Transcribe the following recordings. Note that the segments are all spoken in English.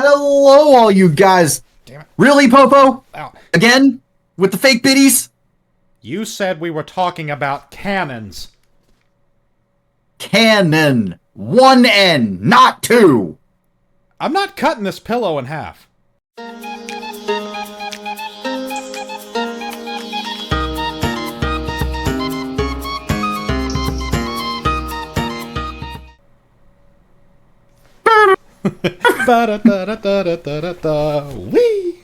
Hello, all you guys. Damn it. Really, Popo? Ow. Again? With the fake biddies? You said we were talking about cannons. Canon. One N, not two. I'm not cutting this pillow in half. Wee!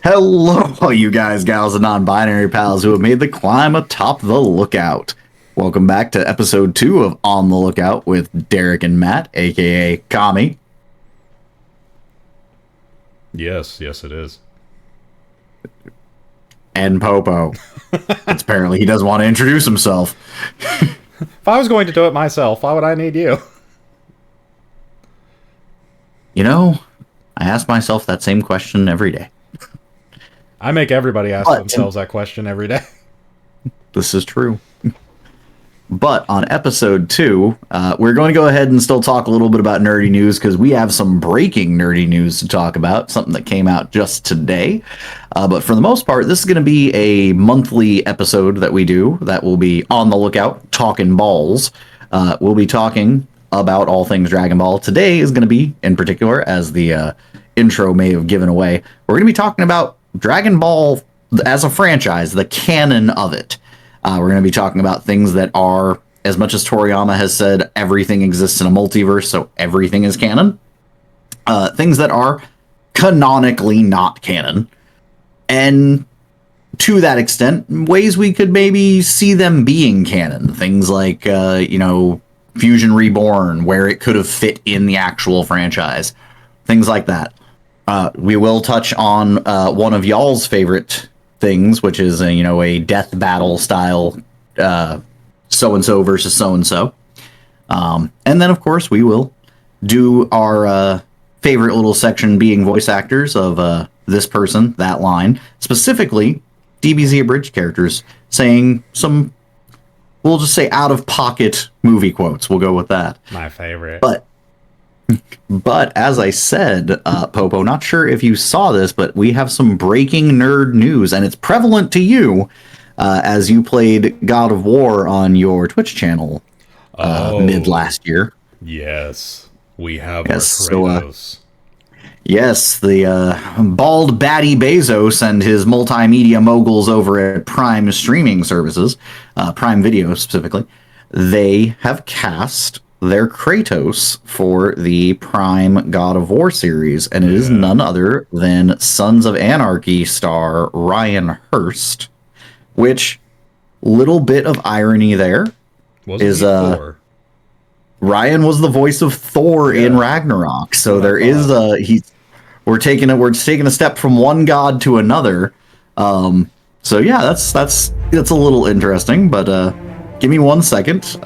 Hello, all you guys, gals, and non-binary pals who have made the climb atop the lookout. Welcome back to episode 2 of On the Lookout with Derek and Matt, aka Kami. Yes, it is. And Popo. Apparently he doesn't want to introduce himself. If I was going to do it myself, why would I need you? You know, I ask myself that same question every day. I make everybody ask themselves that question every day. This is true. But on episode 2, we're going to go ahead and still talk a little bit about nerdy news because we have some breaking nerdy news to talk about, something that came out just today. But for the most part, this is going to be a monthly episode that we do that will be On the Lookout, Talking Balls. We'll be talking about all things Dragon Ball. Today is going to be, in particular, as the intro may have given away, we're going to be talking about Dragon Ball as a franchise, the canon of it. We're going to be talking about things that are, as much as Toriyama has said, everything exists in a multiverse, so everything is canon. Things that are canonically not canon. And to that extent, ways we could maybe see them being canon. Things like, Fusion Reborn, where it could have fit in the actual franchise. Things like that. We will touch on one of y'all's favorite things, which is a death battle style so-and-so versus so-and-so. And then, of course, we will do our favorite little section being voice actors of this person, that line. Specifically, DBZ Abridged characters saying some, we'll just say out-of-pocket movie quotes. We'll go with that. My favorite. But as I said, Popo, not sure if you saw this, but we have some breaking nerd news, and it's prevalent to you as you played God of War on your Twitch channel mid last year. Yes, we have Yes, our Kratos. Yes, the bald Batty Bezos and his multimedia moguls over at Prime streaming services, Prime Video specifically, they have cast their Kratos for the Prime God of War series, and it is none other than Sons of Anarchy star Ryan Hurst, which, little bit of irony there, Ryan was the voice of Thor in Ragnarok, so there is we're taking a step from one god to another. So yeah, that's a little interesting, but give me 1 second.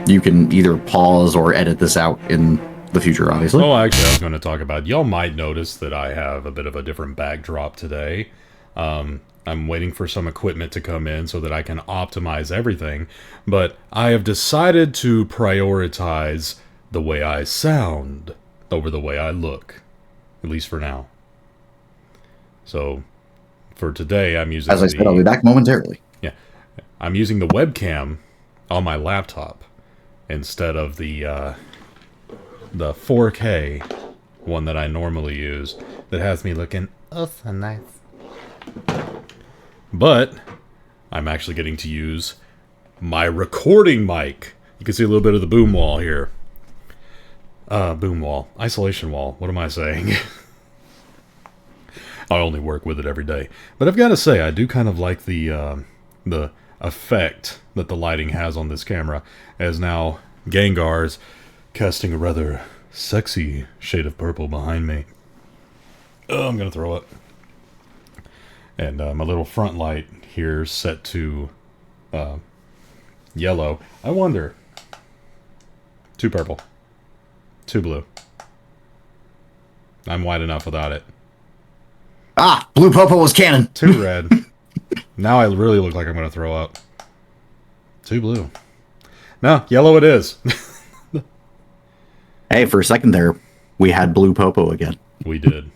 You can either pause or edit this out in the future, obviously. Oh, actually, I was going to talk about, y'all might notice that I have a bit of a different backdrop today. I'm waiting for some equipment to come in so that I can optimize everything, but I have decided to prioritize the way I sound over the way I look, at least for now. So, for today, I'm using As I said, I'll be back momentarily. Yeah, I'm using the webcam on my laptop instead of the 4K one that I normally use that has me looking oh so nice. But I'm actually getting to use my recording mic. You can see a little bit of the boom wall here. Boom wall. Isolation wall. What am I saying? I only work with it every day. But I've got to say, I do kind of like the effect that the lighting has on this camera, as now Gengar's casting a rather sexy shade of purple behind me. Oh, I'm gonna throw it. And my little front light here set to yellow. I wonder. Too purple. Too blue. I'm white enough without it. Ah, Blue Popo was canon. Too red. Now I really look like I'm going to throw up. Too blue. No, yellow it is. Hey, for a second there, we had Blue Popo again. We did.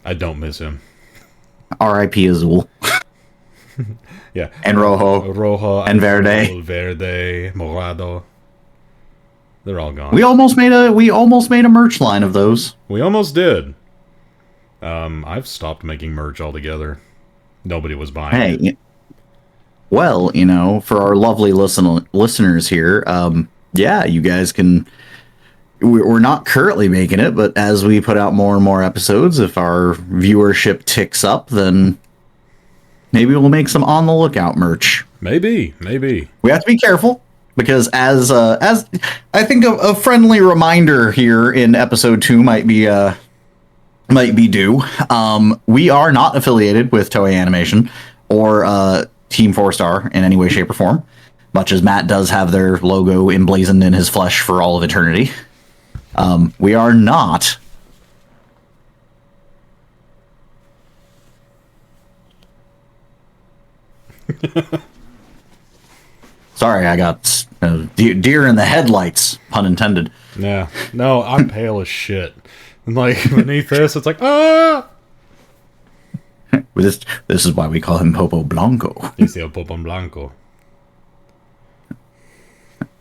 I don't miss him. R.I.P. Azul. Yeah. And Rojo. Rojo. And Verde. Verde. Morado. They're all gone. We almost made a merch line of those. We almost did. I've stopped making merch altogether. Nobody was buying it. Well, for our lovely listeners here, yeah, you guys can... We're not currently making it, but as we put out more and more episodes, if our viewership ticks up, then maybe we'll make some on the lookout merch. Maybe. We have to be careful because as I think a friendly reminder here in episode 2 might be due. We are not affiliated with Toei Animation or Team 4-Star in any way, shape, or form, much as Matt does have their logo emblazoned in his flesh for all of eternity. We are not. Sorry, I got deer in the headlights, pun intended. Yeah. No, I'm pale as shit. And like beneath this, it's like, ah! This is why we call him Popo Blanco. He's the Popo Blanco.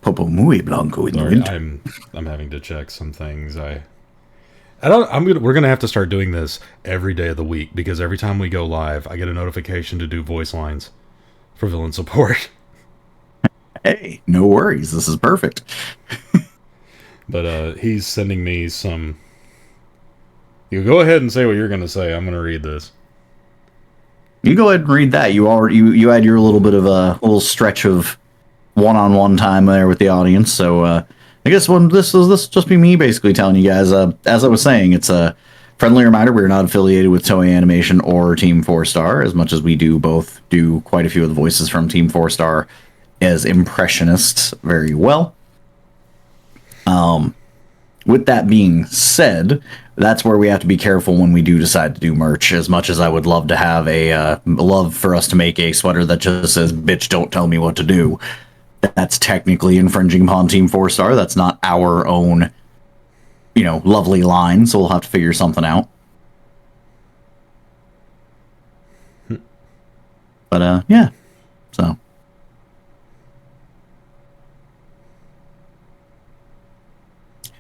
Popo muy blanco in the winter. I'm having to check some things. We're gonna have to start doing this every day of the week because every time we go live, I get a notification to do voice lines for villain support. Hey, no worries. This is perfect. But he's sending me some. You go ahead and say what you're gonna say. I'm gonna read this. You go ahead and read that. You had your little bit of a little stretch of one-on-one time there with the audience. So I guess this will just be me basically telling you guys. As I was saying, it's a friendly reminder: we're not affiliated with Toei Animation or Team 4-Star, as much as we do quite a few of the voices from Team 4-Star as impressionists very well. With that being said, that's where we have to be careful when we do decide to do merch. As much as I would love to have love for us to make a sweater that just says, "Bitch, don't tell me what to do." That's technically infringing upon Team 4-Star. That's not our own, lovely line. So we'll have to figure something out. But, yeah. So.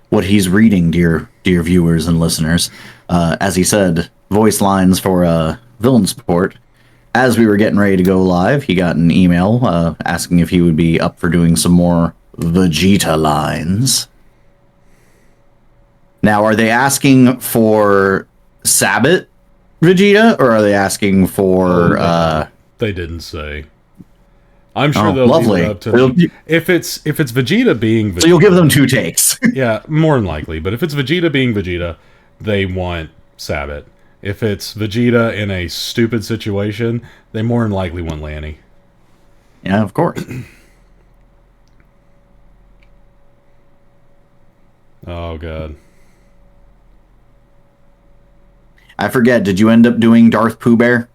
What he's reading, dear viewers and listeners, as he said, voice lines for villain support. As we were getting ready to go live, he got an email asking if he would be up for doing some more Vegeta lines. Now, are they asking for Sabbath Vegeta, or are they asking for... They didn't say. I'm sure they'll lovely. leave it up to if it's Vegeta being Vegeta. So you'll give them 2 takes. Yeah, more than likely. But if it's Vegeta being Vegeta, they want Sabbath. If it's Vegeta in a stupid situation, they more than likely want Lanny. Yeah, of course. Oh, God. I forget, did you end up doing Darth Pooh Bear?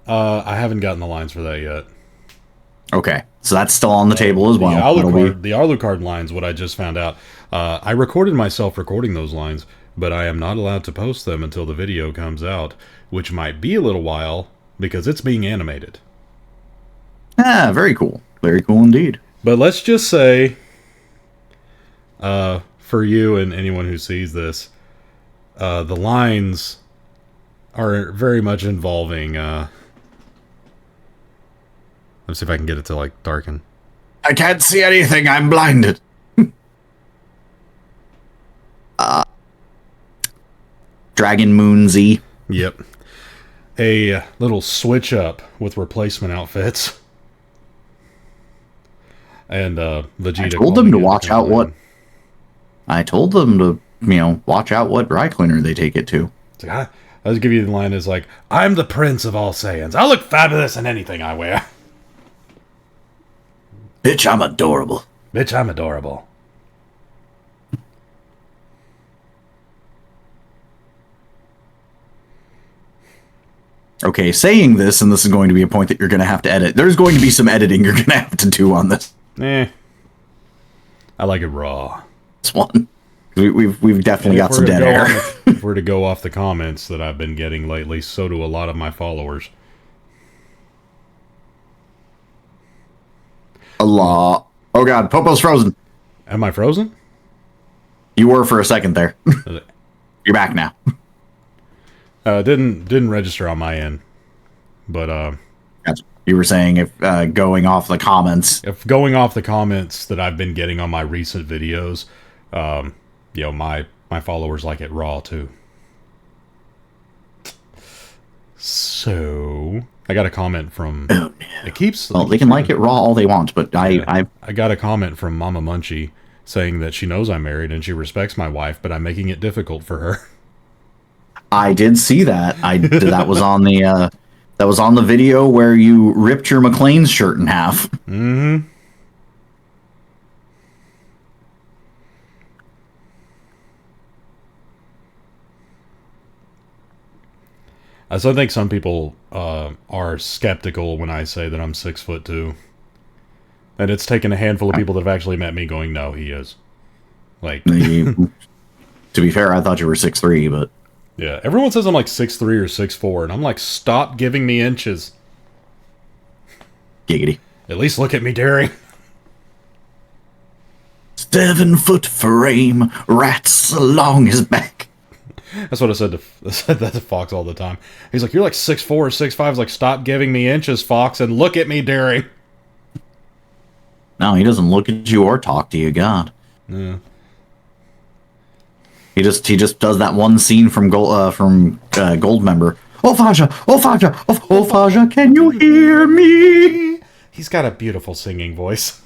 I haven't gotten the lines for that yet. Okay, so that's still on the table as well. The Alucard lines, what I just found out. I recorded myself recording those lines, but I am not allowed to post them until the video comes out, which might be a little while, because it's being animated. Ah, very cool. Very cool indeed. But let's just say, for you and anyone who sees this, the lines are very much involving... Let's see if I can get it to, darken. I can't see anything, I'm blinded. Dragon Moon Z. Yep. A little switch up with replacement outfits. And Vegeta. I told them to watch out what... I told them to, watch out what dry cleaner they take it to. I'll give you the line is I'm the prince of all Saiyans. I'll look fabulous in anything I wear. Bitch, I'm adorable. Bitch, I'm adorable. Okay, saying this, and this is going to be a point that you're going to have to edit. There's going to be some editing you're going to have to do on this. I like it raw. one. We've definitely got some dead air. If we're to go off the comments that I've been getting lately, so do a lot of my followers. A lot. Oh god, Popo's frozen. Am I frozen? You were for a second there. You're back now. Didn't register on my end, but you were saying if going off the comments. If going off the comments that I've been getting on my recent videos, my followers like it raw too. So I got a comment from. Oh, no. It keeps. Well, they can like it raw all they want, but I got a comment from Mama Munchie saying that she knows I'm married and she respects my wife, but I'm making it difficult for her. I did see that. That was on the video where you ripped your McLean's shirt in half. Mm-hmm. I still think some people are skeptical when I say that I'm 6'2". And it's taken a handful of people that have actually met me going, no, he is. Like, to be fair, I thought you were 6'3", but yeah, everyone says I'm like 6'3" or 6'4", and I'm like, stop giving me inches. Giggity. At least look at me daring. 7-foot frame, rats along his back. That's what I said to Fox all the time. He's like, you're like 6'4" or 6'5". I was like, stop giving me inches, Fox, and look at me daring. No, he doesn't look at you or talk to you, God. Yeah. He just does that one scene from Goldmember. Oh Faja, can you hear me? He's got a beautiful singing voice.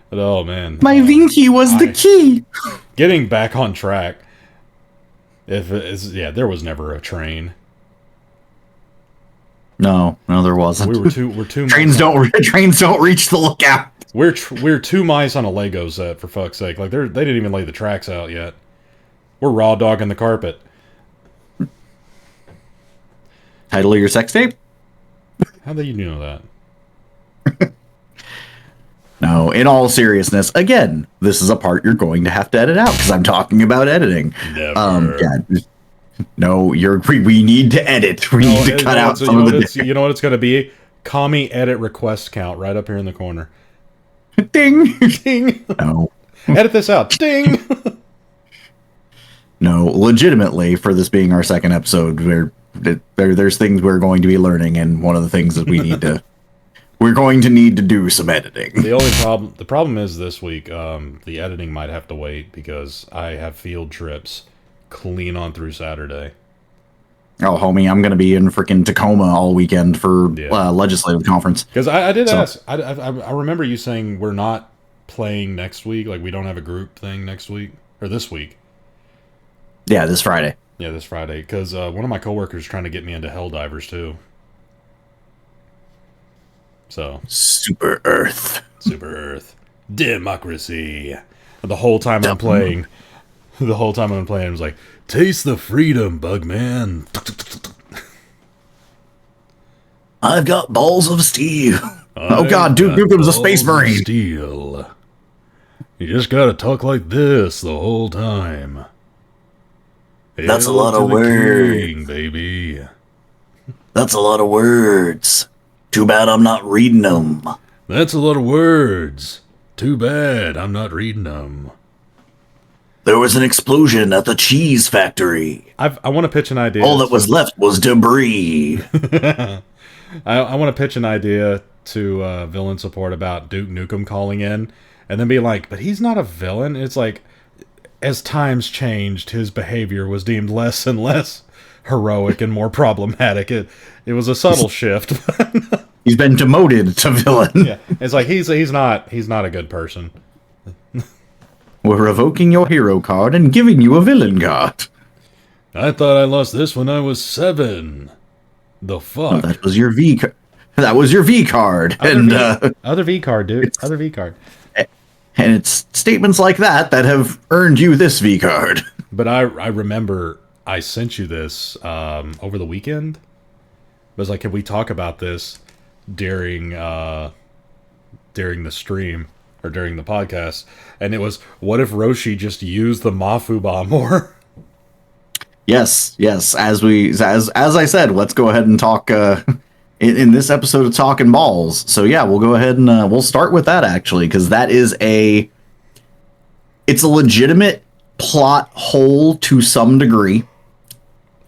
But, oh man, my Vinky was the key. Getting back on track. There was never a train. No, there wasn't. We're two trains don't reach the lookout. We're 2 mice on a Lego set, for fuck's sake. Like they didn't even lay the tracks out yet. We're raw dogging the carpet. Title of your sex tape? How do you know that? No, in all seriousness, again, this is a part you're going to have to edit out because I'm talking about editing. Never. No, we need to edit. We need to cut out some of the. You know what it's going to be? Commie edit request count right up here in the corner. Ding, ding. No, edit this out. Ding. No, legitimately, for this being our second episode, there's things we're going to be learning, and one of the things that we're going to need to do some editing. The problem is this week, the editing might have to wait because I have field trips clean on through Saturday. Oh, homie, I'm going to be in freaking Tacoma all weekend for legislative conference. Because I did ask, I remember you saying we're not playing next week, like we don't have a group thing next week, or this week. Yeah, this Friday. Yeah, this Friday, because one of my coworkers is trying to get me into Helldivers too. So Super Earth, democracy. The whole time I'm playing, I was like, taste the freedom, Bugman. I've got balls of steel. Oh God, Duke Nukem's a space marine. Steel. You just gotta talk like this the whole time. That's a lot of words, king, baby. That's a lot of words. Too bad I'm not reading them. That's a lot of words. Too bad I'm not reading them. There was an explosion at the cheese factory. I want to pitch an idea. All that was left was debris. I want to pitch an idea to villain support about Duke Nukem calling in and then be like, but he's not a villain. It's like, as times changed, his behavior was deemed less and less heroic and more problematic. It was a subtle shift. He's been demoted to villain. Yeah, it's like he's not a good person. We're revoking your hero card and giving you a villain card. I thought I lost this when I was 7. The fuck? Oh, that was your V card. That was your V card. Other V card, dude. Other V card. And it's statements like that have earned you this V card. But I remember I sent you this over the weekend. I was like, can we talk about this during the stream? or during the podcast, and it was, what if Roshi just used the Mafuba more? Yes, yes. As I said, let's go ahead and talk in this episode of Talking Balls. So yeah, we'll go ahead and we'll start with that actually, because that is it's a legitimate plot hole to some degree.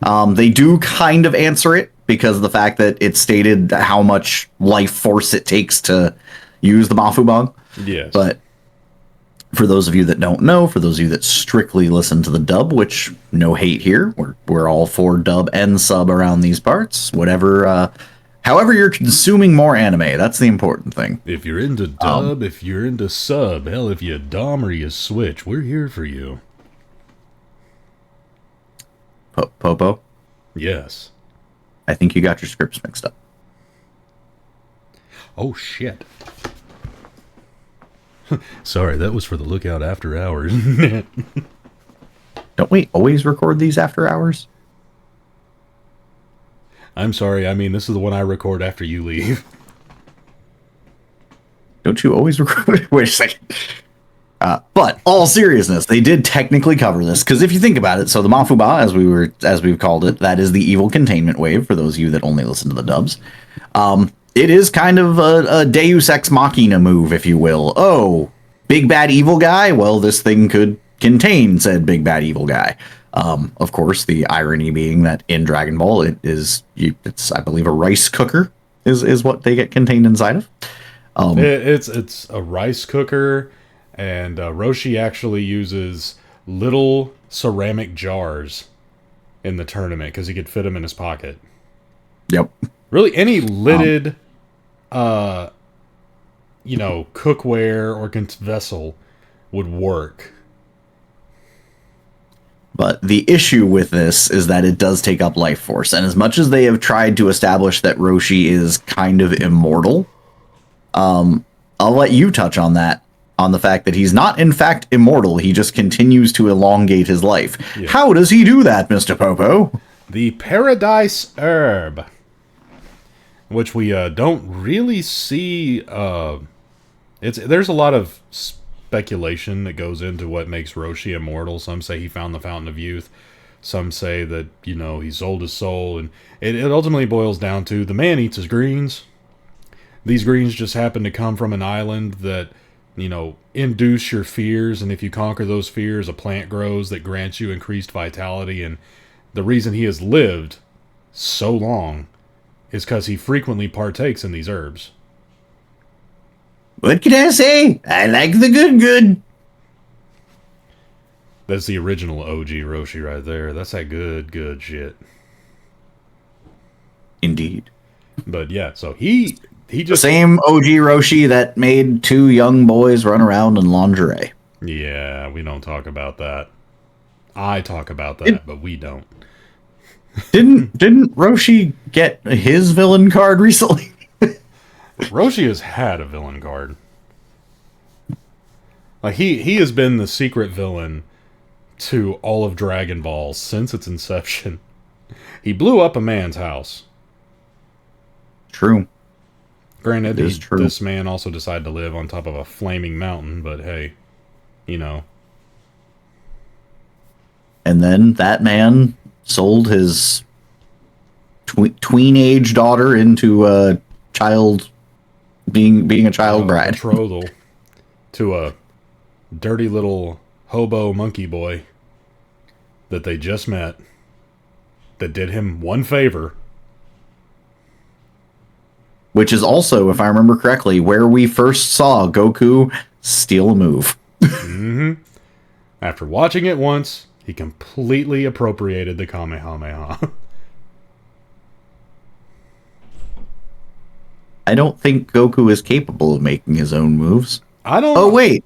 They do kind of answer it because of the fact that it's stated how much life force it takes to use the Mafubang. Yes. But for those of you that don't know, for those of you that strictly listen to the dub, which no hate here, we're all for dub and sub around these parts. Whatever, however you're consuming more anime, that's the important thing. If you're into dub, if you're into sub, hell, if you dom or you switch, we're here for you. Popo, Yes. I think you got your scripts mixed up. Oh, shit. Sorry, that was for the Lookout After Hours. Don't we always record these after hours? I'm sorry, I mean, this is the one I record after you leave. Don't you always record? Wait a second. But all seriousness, they did technically cover this because if you think about it, so the Mafuba, as we've called it, that is the evil containment wave. For those of you that only listen to the dubs, it is kind of a Deus Ex Machina move, if you will. Oh, big bad evil guy. Well, this thing could contain said big bad evil guy. Of course, the irony being that in Dragon Ball, it's I believe a rice cooker is what they get contained inside of. It's a rice cooker. And Roshi actually uses little ceramic jars in the tournament because he could fit them in his pocket. Yep. Really, any lidded, cookware or vessel would work. But the issue with this is that it does take up life force. And as much as they have tried to establish that Roshi is kind of immortal, I'll let you touch on that. On the fact that he's not, in fact, immortal. He just continues to elongate his life. Yeah. How does he do that, Mr. Popo? The Paradise Herb. Which we don't really see. There's a lot of speculation that goes into what makes Roshi immortal. Some say he found the Fountain of Youth. Some say that, he sold his soul. And it ultimately boils down to the man eats his greens. These greens just happen to come from an island that... induce your fears, and if you conquer those fears, a plant grows that grants you increased vitality, and the reason he has lived so long is because he frequently partakes in these herbs. What can I say? I like the good. That's the original OG Roshi right there. That's that good shit. Indeed. But yeah, so he just... The same OG Roshi that made two young boys run around in lingerie. Yeah, we don't talk about that. I talk about that, but we don't. Didn't Roshi get his villain card recently? Roshi has had a villain card. Like he has been the secret villain to all of Dragon Ball since its inception. He blew up a man's house. True. Granted, this man also decided to live on top of a flaming mountain, but hey, And then that man sold his tween-age daughter into a child, being a child bride. Betrothal to a dirty little hobo monkey boy that they just met that did him one favor. Which is also, if I remember correctly, where we first saw Goku steal a move. Mm-hmm. After watching it once, he completely appropriated the Kamehameha. I don't think Goku is capable of making his own moves. I don't... Oh, wait.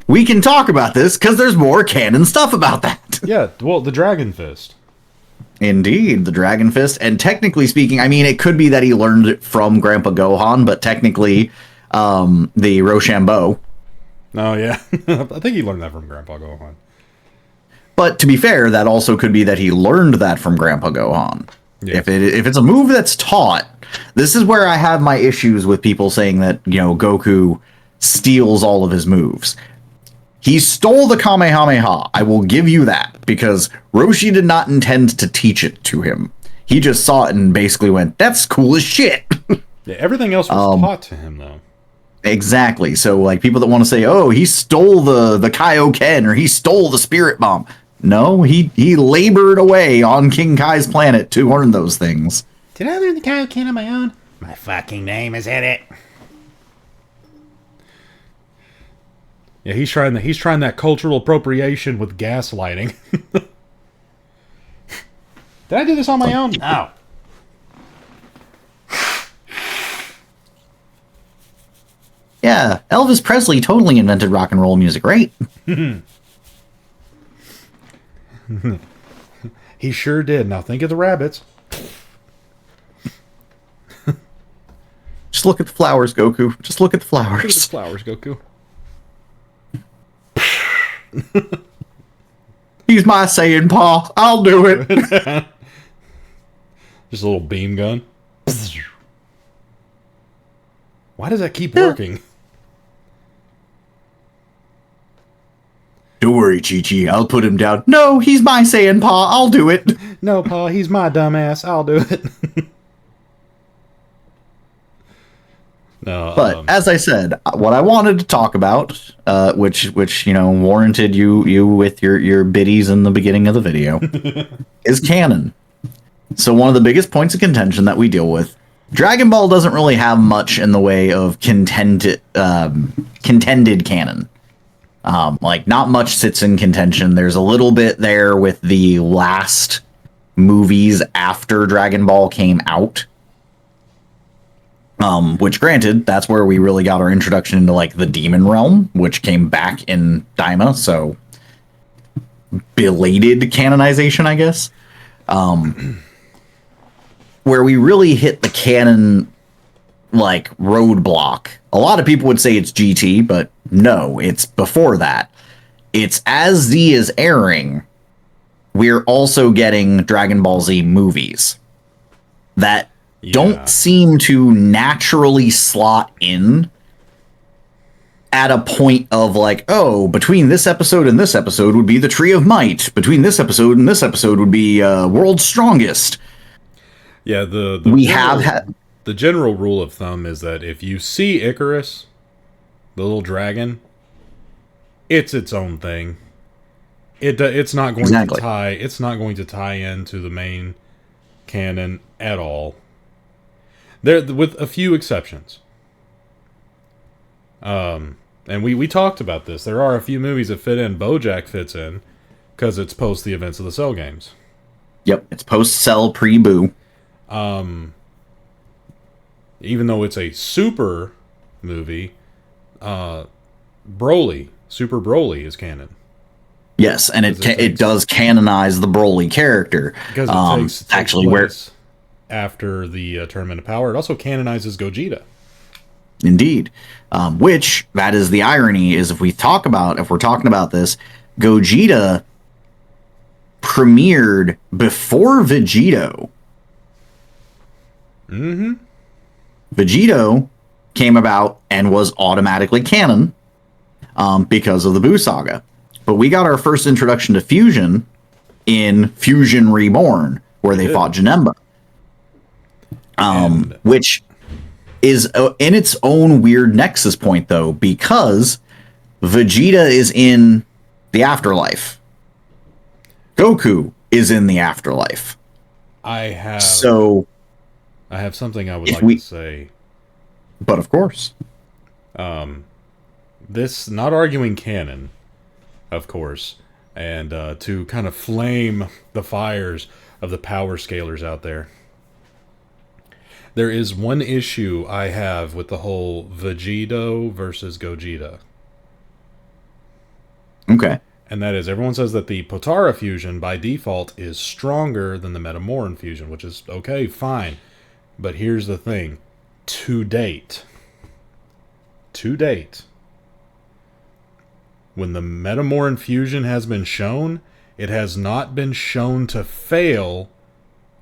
We can talk about this, because there's more canon stuff about that. Yeah, well, the Dragon Fist. Indeed, the Dragon Fist. And technically speaking, I mean, it could be that he learned it from Grandpa Gohan, but technically, the Rochambeau. Oh, yeah. I think he learned that from Grandpa Gohan. But to be fair, that also could be that he learned that from Grandpa Gohan. Yeah. If it's a move that's taught, this is where I have my issues with people saying that, Goku steals all of his moves. He stole the Kamehameha. I will give you that, because Roshi did not intend to teach it to him. He just saw it and basically went, "That's cool as shit." Yeah, everything else was taught to him, though. Exactly. So, like, people that want to say, "Oh, he stole the Kaioken," or "he stole the Spirit Bomb." No, he labored away on King Kai's planet to learn those things. Did I learn the Kaioken on my own? My fucking name is in it. Yeah, he's trying that cultural appropriation with gaslighting. Did I do this on my own? No. Yeah, Elvis Presley totally invented rock and roll music, right? He sure did. Now think of the rabbits. Just look at the flowers, Goku. Just look at the flowers. Look at the flowers, Goku. He's my Saiyan paw. I'll do it. Just a little beam gun. Why does that keep working? Don't worry, Chi-Chi. I'll put him down. No, he's my Saiyan paw. I'll do it. No, Pa, he's my dumbass. I'll do it. No, But as I said, what I wanted to talk about, which warranted you with your biddies in the beginning of the video, is canon. So one of the biggest points of contention that we deal with, Dragon Ball doesn't really have much in the way of contended canon. Like, not much sits in contention. There's a little bit there with the last movies after Dragon Ball came out. Which, granted, that's where we really got our introduction into, like, the demon realm, which came back in Daima, so belated canonization, I guess. Where we really hit the canon, like, roadblock. A lot of people would say it's GT, but no, it's before that. It's as Z is airing, we're also getting Dragon Ball Z movies that don't seem to naturally slot in at a point of, like, oh, between this episode and this episode would be the Tree of Might. Between this episode and this episode would be World's Strongest. Yeah, the general rule of thumb is that if you see Icarus, the little dragon, it's its own thing. It's not going to tie. It's not going to tie into the main canon at all. There, with a few exceptions. And we talked about this. There are a few movies that fit in. BoJack fits in because it's post the events of the Cell games. Yep, it's post Cell, pre Boo. Even though it's a super movie, Broly, Super Broly is canon. Yes, and it does canonize the Broly character. Because it takes actually place after the Tournament of Power. It also canonizes Gogeta. Indeed. Which, that is the irony, is if we're talking about this, Gogeta premiered before Vegito. Mm-hmm. Vegito came about and was automatically canon because of the Buu saga. But we got our first introduction to Fusion in Fusion Reborn, where they fought Janemba. Which is in its own weird nexus point, though, because Vegeta is in the afterlife. Goku is in the afterlife. I have something I would like to say. But of course. This, not arguing canon, of course, and to kind of flame the fires of the power scalers out there. There is one issue I have with the whole Vegito versus Gogeta. Okay. And that is, everyone says that the Potara fusion, by default, is stronger than the Metamoran fusion, which is okay, fine. But here's the thing. To date, when the Metamoran fusion has been shown, it has not been shown to fail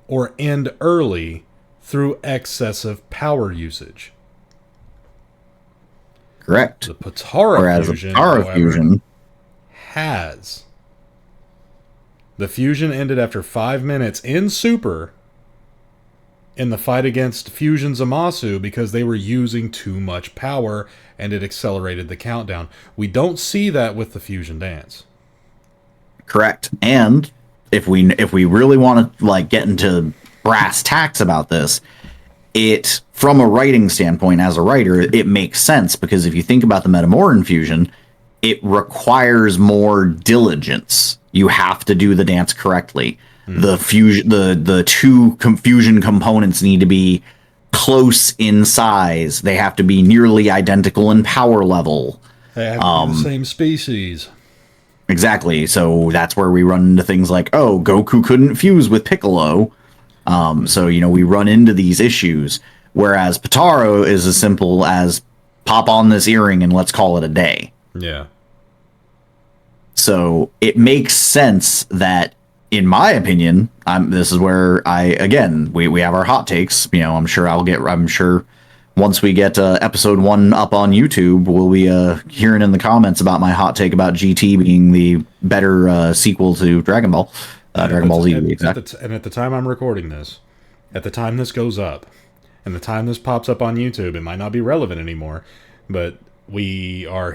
or end early through excessive power usage. Correct. The Potara Whereas fusion, the Potara however, fusion, has. The fusion ended after 5 minutes in Super in the fight against Fusion Zamasu because they were using too much power and it accelerated the countdown. We don't see that with the Fusion Dance. correct. And if we really want to like get into brass tacks about this, it from a writing standpoint, as a writer, it makes sense because if you think about the Metamoran fusion, it requires more diligence. You have to do the dance correctly. The fusion, the two fusion components need to be close in size. They have to be nearly identical in power level. They have to be the same species. Exactly. So that's where we run into things like, oh, Goku couldn't fuse with Piccolo. So, we run into these issues. Whereas Potaro is as simple as pop on this earring and let's call it a day. Yeah. So it makes sense that, in my opinion, this is where we have our hot takes. I'm sure once we get episode 1 up on YouTube, we'll be hearing in the comments about my hot take about GT being the better sequel to Dragon Ball. Dragon Ball Z, to be exact. And at the time I'm recording this, at the time this goes up, and the time this pops up on YouTube, it might not be relevant anymore, but we are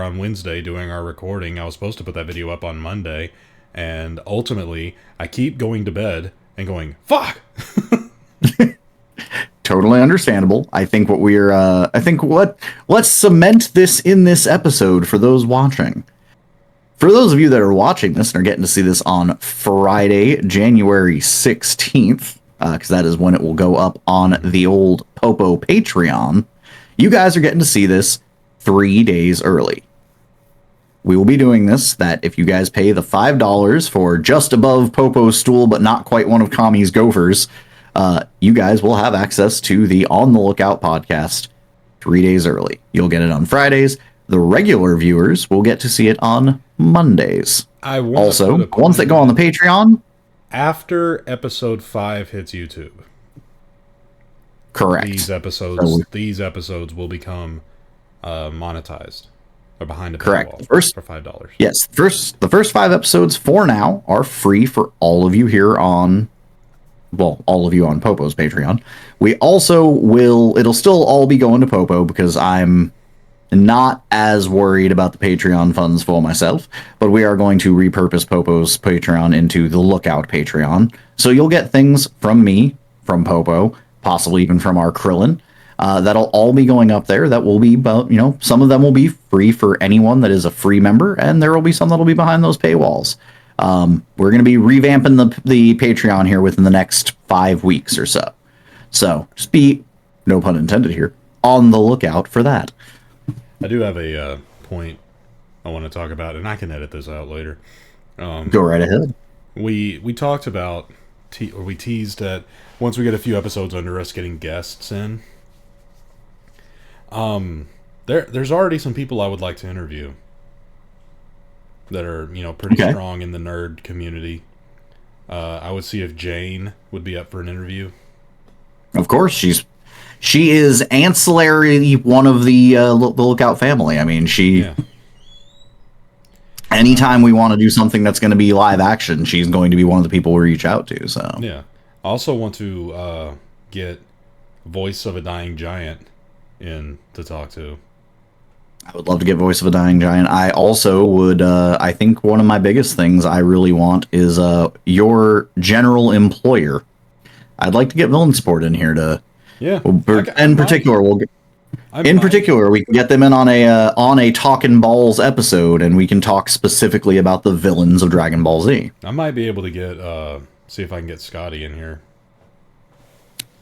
on Wednesday doing our recording. I was supposed to put that video up on Monday, and ultimately, I keep going to bed and going, fuck! Totally understandable. I think let's cement this in this episode for those watching. For those of you that are watching this and are getting to see this on Friday, January 16th, because that is when it will go up on the old Popo Patreon, you guys are getting to see this 3 days early. We will be doing this, that if you guys pay the $5 for just above Popo's stool, but not quite one of Kami's gophers, you guys will have access to the On the Lookout podcast 3 days early. You'll get it on Fridays. The regular viewers will get to see it on Mondays. Also, ones that go on the Patreon, after episode 5 hits YouTube. Correct. These episodes will become monetized. Or behind a paywall. Correct. For $5. Yes. The first 5 episodes for now are free for all of you here on, all of you on Popo's Patreon. We also it'll still all be going to Popo because I'm not as worried about the Patreon funds for myself, but we are going to repurpose Popo's Patreon into the Lookout Patreon. So you'll get things from me, from Popo, possibly even from our Krillin. That'll all be going up there. That will be about, some of them will be free for anyone that is a free member, and there will be some that'll be behind those paywalls. We're going to be revamping the Patreon here within the next 5 weeks or so. So just be, no pun intended here, on the lookout for that. I do have a point I want to talk about, and I can edit this out later. Go right ahead. We talked about, we teased that once we get a few episodes under us, getting guests in. There's already some people I would like to interview that are, pretty strong in the nerd community. I would see if Jane would be up for an interview. Of course, she is ancillary one of the Lookout family. I mean, anytime we want to do something that's going to be live action, she's going to be one of the people we reach out to. So yeah, I also want to get Voice of a Dying Giant in to talk to. I would love to get Voice of a Dying Giant. I also would, I think one of my biggest things I really want is your general employer. I'd like to get Villain Support in here to... Yeah. In particular, we can get them in on a Talkin' Balls episode, and we can talk specifically about the villains of Dragon Ball Z. I might be able to get, see if I can get Scotty in here.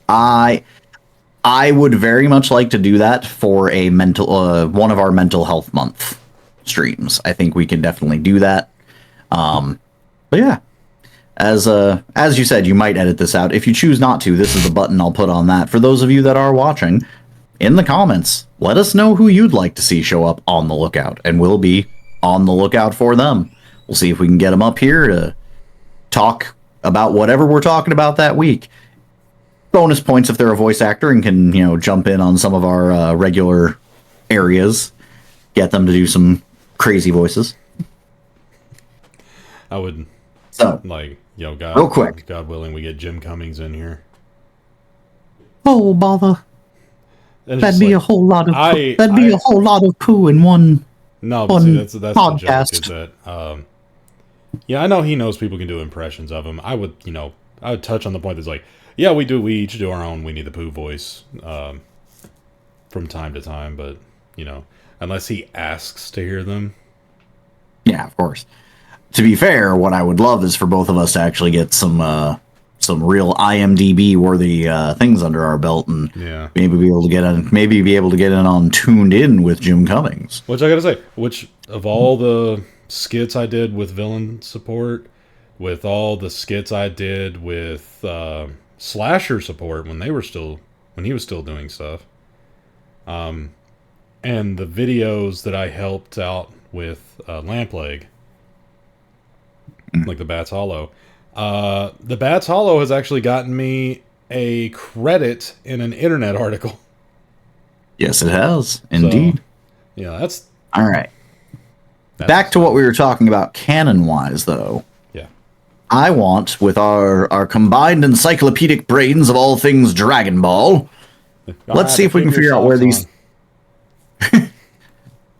I would very much like to do that for a one of our mental health month streams. I think we can definitely do that. But yeah, as you said, you might edit this out. If you choose not to, this is the button I'll put on that. For those of you that are watching, in the comments, let us know who you'd like to see show up on the lookout, and we'll be on the lookout for them. We'll see if we can get them up here to talk about whatever we're talking about that week. Bonus points if they're a voice actor and can, jump in on some of our regular areas, get them to do some crazy voices. I would So, like, God, real quick. God willing, we get Jim Cummings in here. Oh bother! And it's That'd just be like, a whole lot of I, that'd be a I, whole lot of poo in one no, but see, that's the joke. podcast. Is that, yeah, I know he knows people can do impressions of him. I would, I would touch on the point that's like, yeah, we each do our own Winnie the Pooh voice, from time to time, but unless he asks to hear them. Yeah, of course. To be fair, what I would love is for both of us to actually get some real IMDb worthy things under our belt, and Yeah. maybe be able to get in on Tuned In with Jim Cummings. Which I gotta say, which of all the skits I did with villain support, with all the skits I did with slasher support when he was still doing stuff, and the videos that I helped out with Lampleg, like the Bats Hollow. The Bats Hollow has actually gotten me a credit in an internet article. Yes, it has. Indeed. So, yeah, that's all right. Back to what we were talking about canon-wise, though. Yeah. I want, with our combined encyclopedic brains of all things Dragon Ball, let's see if we can figure out where these...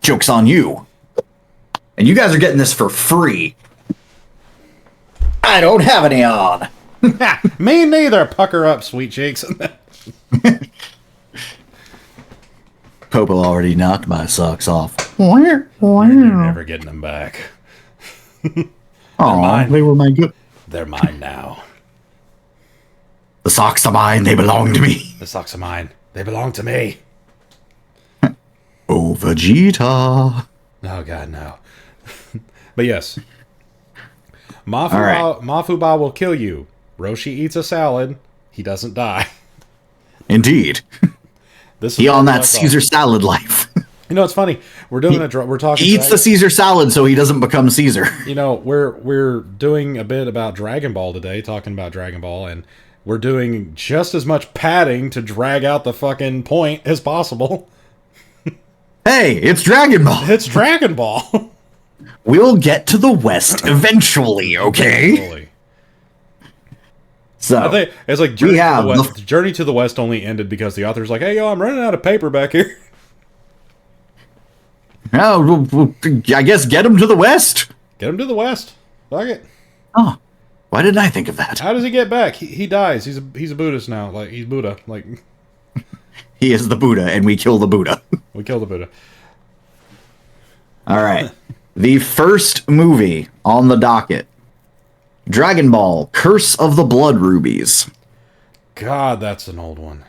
Joke's on you. And you guys are getting this for free. I don't have any on. Me neither. Pucker up, sweet cheeks. Popo already knocked my socks off. You're never getting them back. Oh, they were my good. They're mine now. The socks are mine. They belong to me. The socks are mine. They belong to me. Oh, Vegeta. Oh, God, no. But yes. Mafuba will kill you. Roshi eats a salad. He doesn't die. Indeed. He on that Caesar salad life. It's funny. We're doing we're talking. He eats the Caesar salad so he doesn't become Caesar. We're doing a bit about Dragon Ball today, talking about Dragon Ball, and we're doing just as much padding to drag out the fucking point as possible. Hey, it's Dragon Ball. It's Dragon Ball. We'll get to the West eventually, okay? So I think it's like Journey to the West only ended because the author's like, "Hey, yo, I'm running out of paper back here." Oh, I guess get him to the West. Get him to the West. Fuck it. Oh, why didn't I think of that? How does he get back? He dies. He's a Buddhist now. Like he's Buddha. Like he is the Buddha, and we kill the Buddha. We kill the Buddha. All right. The first movie on the docket, Dragon Ball: Curse of the Blood Rubies. God, that's an old one.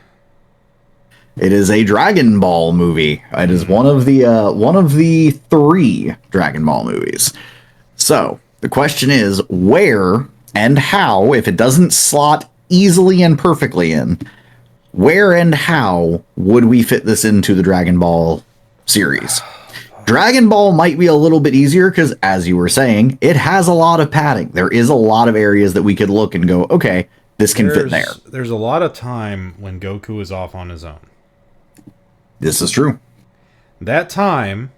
It is a Dragon Ball movie. It is one of the 3 Dragon Ball movies. So the question is, where and how, if it doesn't slot easily and perfectly in, where and how would we fit this into the Dragon Ball series? Dragon Ball might be a little bit easier because, as you were saying, it has a lot of padding. There is a lot of areas that we could look and go, okay, this can fit there. There's a lot of time when Goku is off on his own. This is true. That time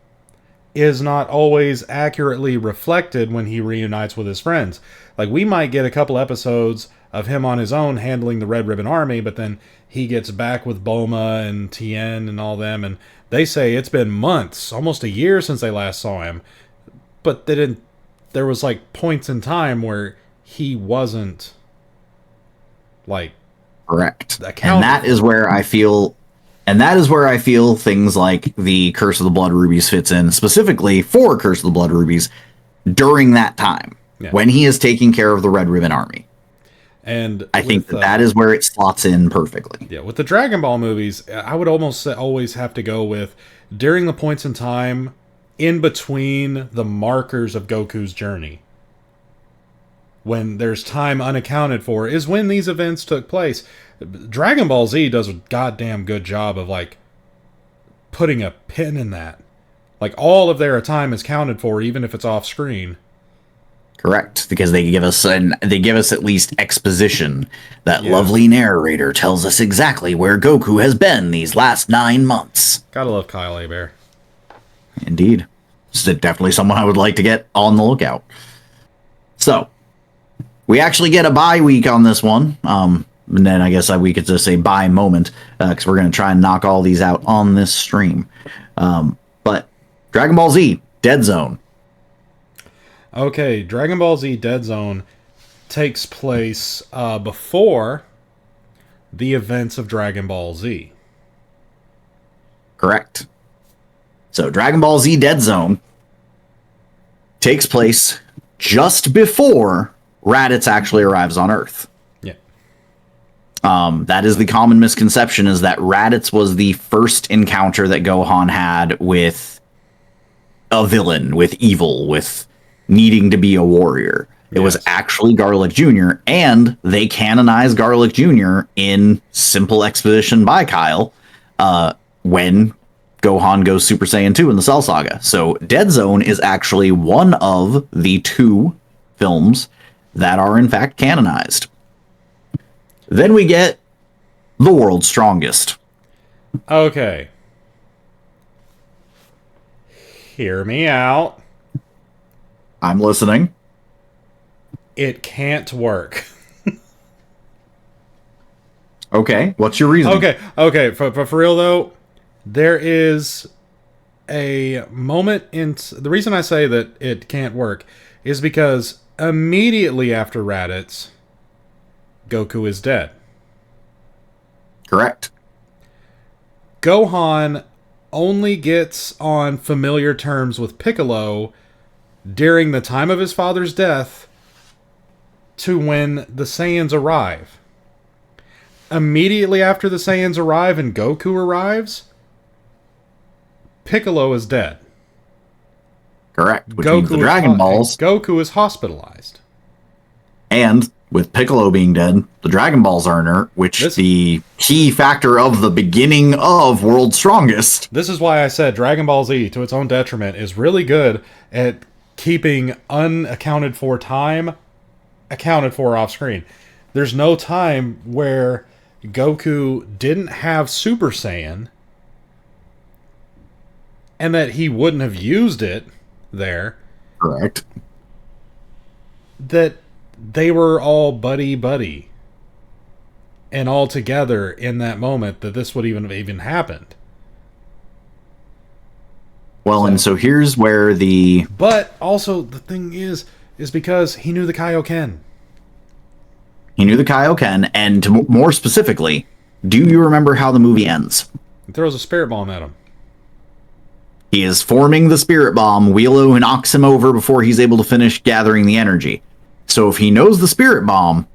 is not always accurately reflected when he reunites with his friends. Like, we might get a couple episodes of him on his own handling the Red Ribbon Army, but then he gets back with Bulma and Tien and all them, and they say it's been months, almost a year since they last saw him. But there was like points in time where he wasn't like correct. And that is where I feel things like the Curse of the Blood Rubies fits in, specifically for Curse of the Blood Rubies during that time when he is taking care of the Red Ribbon Army. And I think that is where it slots in perfectly. Yeah, with the Dragon Ball movies, I would almost always have to go with during the points in time in between the markers of Goku's journey. When there's time unaccounted for is when these events took place. Dragon Ball Z does a goddamn good job of like putting a pin in that. Like all of their time is counted for, even if it's off screen. Correct, because they give us at least exposition. That Yeah. lovely narrator tells us exactly where Goku has been these last 9 months. Gotta love Kyle Hebert. Indeed. This is definitely someone I would like to get on the lookout. So, we actually get a bye week on this one. And then I guess we could just say bye moment, because we're going to try and knock all these out on this stream. But Dragon Ball Z, Dead Zone. Okay, Dragon Ball Z Dead Zone takes place before the events of Dragon Ball Z. Correct. So Dragon Ball Z Dead Zone takes place just before Raditz actually arrives on Earth. Yeah. That is the common misconception, is that Raditz was the first encounter that Gohan had with a villain, with evil, with needing to be a warrior. It was actually Garlic Jr., and they canonized Garlic Jr. in Simple Exposition by Kyle when Gohan goes Super Saiyan 2 in the Cell Saga. So Dead Zone is actually one of the 2 films that are in fact canonized. Then we get The World's Strongest. Okay. Hear me out. I'm listening. It can't work. Okay, what's your reason? Okay. For real though, there is a moment in the reason I say that it can't work is because immediately after Raditz, Goku is dead. Correct. Gohan only gets on familiar terms with Piccolo during the time of his father's death to when the Saiyans arrive. Immediately after the Saiyans arrive and Goku arrives, Piccolo is dead. Correct. Which means the Dragon Balls. Goku is hospitalized. And with Piccolo being dead, the Dragon Balls are inert, which the key factor of the beginning of World's Strongest. This is why I said Dragon Ball Z, to its own detriment, is really good at keeping unaccounted for time accounted for off screen. There's no time where Goku didn't have Super Saiyan and that he wouldn't have used it there. Correct. That they were all buddy and all together in that moment that this would even happened. Well, and so here's where But also the thing is because he knew the Kaioken. He knew the Kaioken, and more specifically, do you remember how the movie ends? He throws a spirit bomb at him. He is forming the spirit bomb. Wheelo knocks him over before he's able to finish gathering the energy. So if he knows the spirit bomb,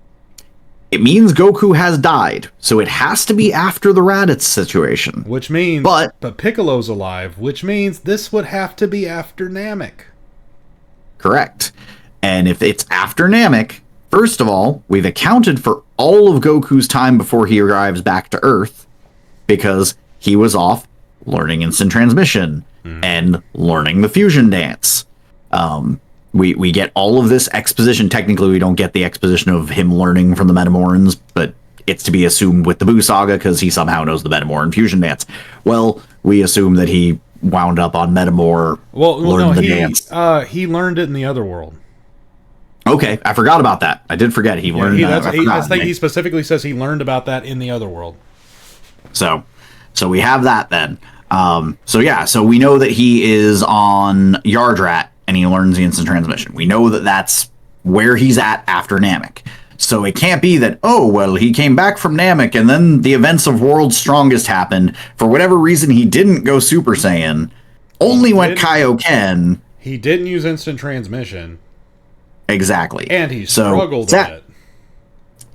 it means Goku has died. So it has to be after the Raditz situation. Which means... But Piccolo's alive, which means this would have to be after Namek. Correct. And if it's after Namek, first of all, we've accounted for all of Goku's time before he arrives back to Earth, because he was off learning instant transmission and learning the fusion dance. We get all of this exposition. Technically, we don't get the exposition of him learning from the Metamorans, but it's to be assumed with the Buu Saga because he somehow knows the Metamoran fusion dance. Well, we assume that he wound up on Metamor, learned the dance. He learned it in the other world. Okay, I forgot about that. I did forget he learned that. I think he specifically says he learned about that in the other world. So we have that then. So we know that he is on Yardrat and he learns the instant transmission. We know that that's where he's at after Namek. So it can't be that, he came back from Namek and then the events of World's Strongest happened. For whatever reason, he didn't go Super Saiyan, only went Kaioken. He didn't use instant transmission. Exactly. And he struggled with it.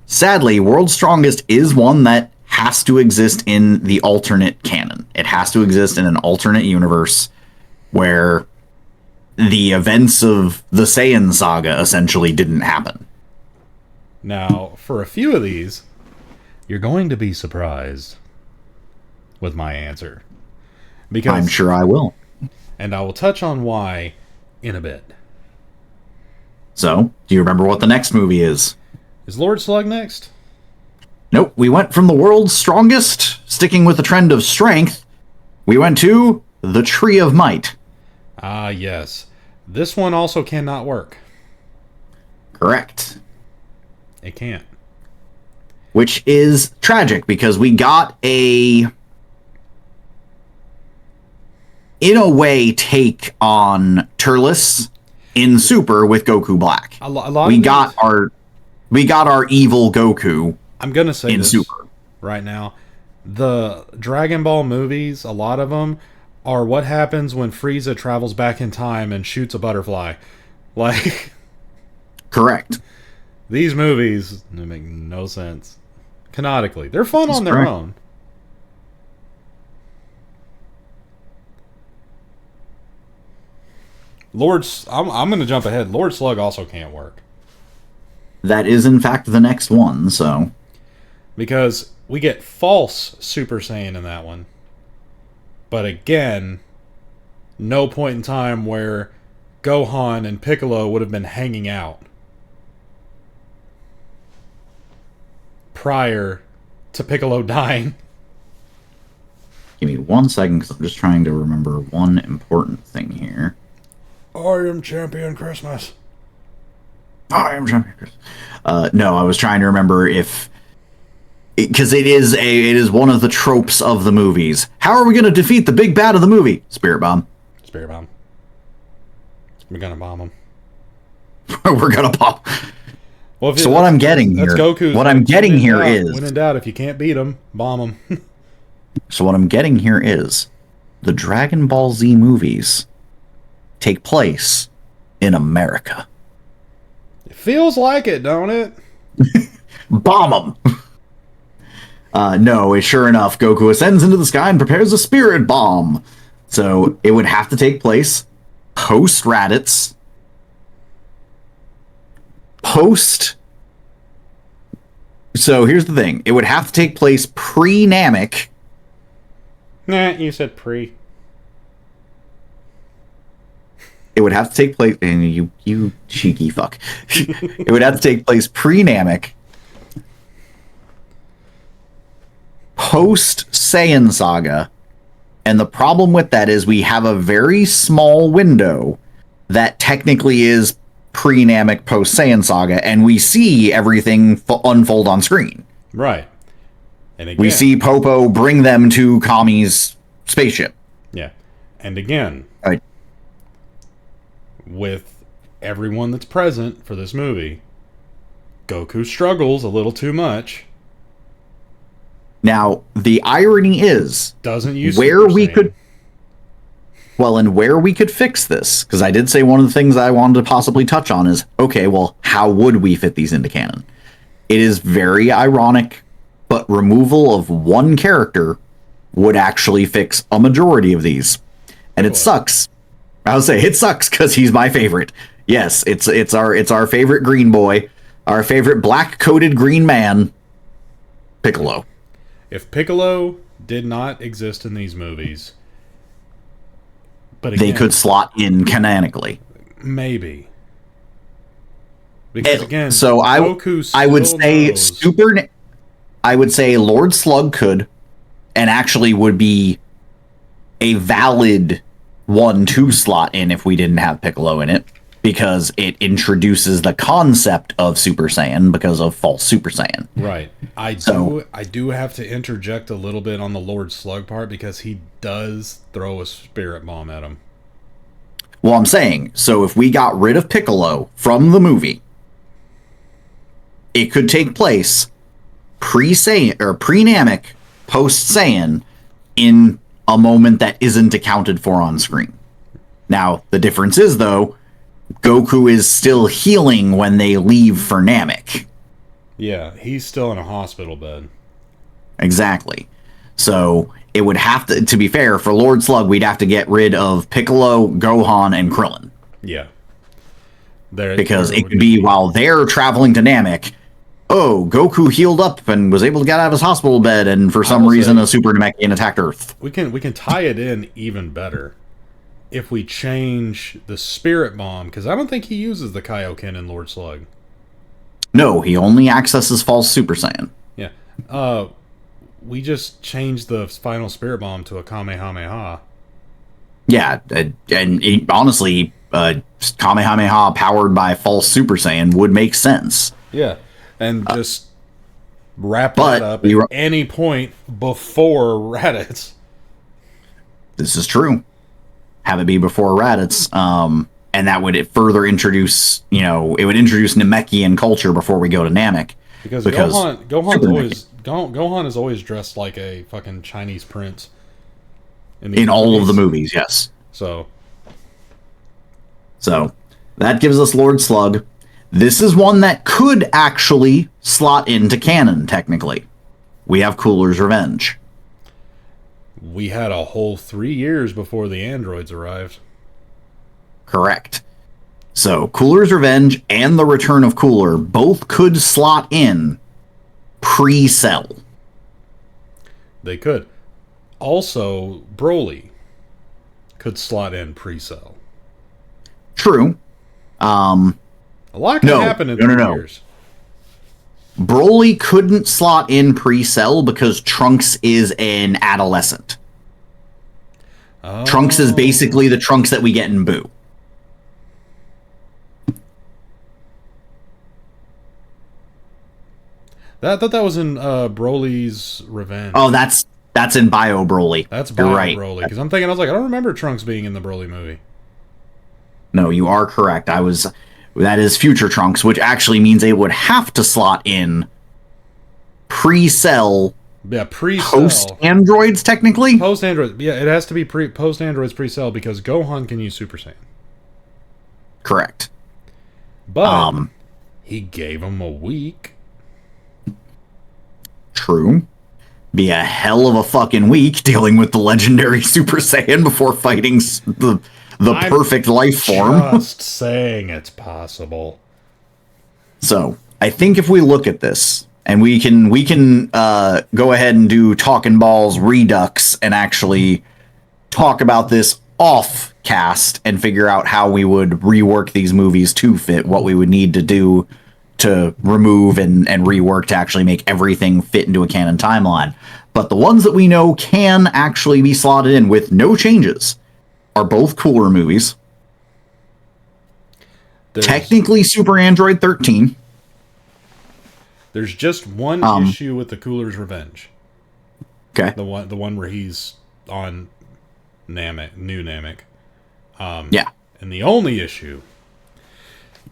Sadly, World's Strongest is one that has to exist in the alternate canon. It has to exist in an alternate universe where the events of the Saiyan saga essentially didn't happen. Now, for a few of these, you're going to be surprised with my answer. Because I'm sure I will. And I will touch on why in a bit. So, do you remember what the next movie is? Is Lord Slug next? Nope, we went from the world's strongest, sticking with the trend of strength, we went to the Tree of Might. Ah, yes. This one also cannot work. Correct. It can't. Which is tragic because we got in a way, take on Turles in Super with Goku Black. We got our evil Goku. I'm gonna say in this Super right now. The Dragon Ball movies, a lot of them, are what happens when Frieza travels back in time and shoots a butterfly. Like, correct. These movies, they make no sense. Canonically. They're fun on their own. I'm going to jump ahead. Lord Slug also can't work. That is, in fact, the next one, so. Because we get false Super Saiyan in that one. But again, no point in time where Gohan and Piccolo would have been hanging out prior to Piccolo dying. Give me 1 second, because I'm just trying to remember one important thing here. I am Champion Christmas. I am Champion Christmas. No, I was trying to remember if... Because it is one of the tropes of the movies. How are we going to defeat the big bad of the movie? Spirit Bomb. Spirit Bomb. We're going to bomb him. We're going to bomb. Well, so what I'm getting here... What I'm getting here is... When in doubt, if you can't beat him, bomb him. So what I'm getting here is... The Dragon Ball Z movies take place in America. It feels like it, don't it? Bomb them! No, sure enough, Goku ascends into the sky and prepares a spirit bomb. So it would have to take place post Raditz, post. So here's the thing: it would have to take place pre Namek. Nah, you said pre. It would have to take place, and you cheeky fuck. It would have to take place pre Namek. Post Saiyan Saga, and the problem with that is we have a very small window that technically is pre-Namek, post Saiyan Saga, and we see everything unfold on screen. Right. And again, we see Popo bring them to Kami's spaceship. Yeah. And again, right. With everyone that's present for this movie, Goku struggles a little too much. Now, the irony is, doesn't use where we could, well, and where we could fix this, because I did say one of the things I wanted to possibly touch on is, okay, well, how would we fit these into canon? It is very ironic, but removal of one character would actually fix a majority of these, and it sucks. I'll say it sucks because he's my favorite. Yes, it's our favorite green boy, our favorite black-coated green man, Piccolo. If Piccolo did not exist in these movies, but again, they could slot in canonically. Maybe. Because again, so I would say knows. I would say Lord Slug could, and actually would be a valid one to slot in if we didn't have Piccolo in it, because it introduces the concept of Super Saiyan because of false Super Saiyan. Right. I do have to interject a little bit on the Lord Slug part because he does throw a spirit bomb at him. Well, I'm saying, so if we got rid of Piccolo from the movie, it could take place pre-Saiyan or pre-Namek, post-Saiyan in a moment that isn't accounted for on screen. Now, the difference is, though, Goku is still healing when they leave for Namek. Yeah, he's still in a hospital bed. Exactly. So it would have to be fair, for Lord Slug, we'd have to get rid of Piccolo, Gohan, and Krillin. Yeah. Because it could be while they're traveling to Namek, oh, Goku healed up and was able to get out of his hospital bed, and for some reason a Super Namekian attacked Earth. We can tie it in even better. if we change the Spirit Bomb, because I don't think he uses the Kaioken in Lord Slug. No, he only accesses false Super Saiyan. Yeah. We just changed the final Spirit Bomb to a Kamehameha. Yeah, honestly, Kamehameha powered by false Super Saiyan would make sense. Yeah. And just wrap that up at any point before Raditz. This is true. Have it be before Raditz. And that would further introduce, it would introduce Namekian culture before we go to Namek. Because Gohan is always dressed like a fucking Chinese prince. In all of the movies, yes. So that gives us Lord Slug. This is one that could actually slot into canon, technically. We have Cooler's Revenge. We had a whole 3 years before the androids arrived. Correct. So, Cooler's Revenge and The Return of Cooler both could slot in pre-Cell. They could. Also, Broly could slot in pre-Cell. True. A lot can happen in 3 years. Broly couldn't slot in pre-Cell because Trunks is an adolescent. Oh. Trunks is basically the Trunks that we get in Boo. I thought that was in Broly's Revenge. Oh, that's in Bio Broly. That's Bio Broly. Because I'm thinking, I don't remember Trunks being in the Broly movie. No, you are correct. That is Future Trunks, which actually means they would have to slot in pre-Cell. Yeah, pre-Cell. Post-Androids, technically? Post-Androids. Yeah, it has to be post-Androids, pre-Cell, because Gohan can use Super Saiyan. Correct. But he gave him a week. True. Be a hell of a fucking week dealing with the legendary Super Saiyan before fighting the perfect life form. Just saying it's possible. So, I think if we look at this, and we can go ahead and do Talking Balls Redux and actually talk about this off cast and figure out how we would rework these movies to fit what we would need to do to remove and rework to actually make everything fit into a canon timeline. But the ones that we know can actually be slotted in with no changes are both Cooler movies. Technically Super Android 13. There's just one issue with the Cooler's Revenge. Okay. The one where he's on Namek, new Namek. Yeah. And the only issue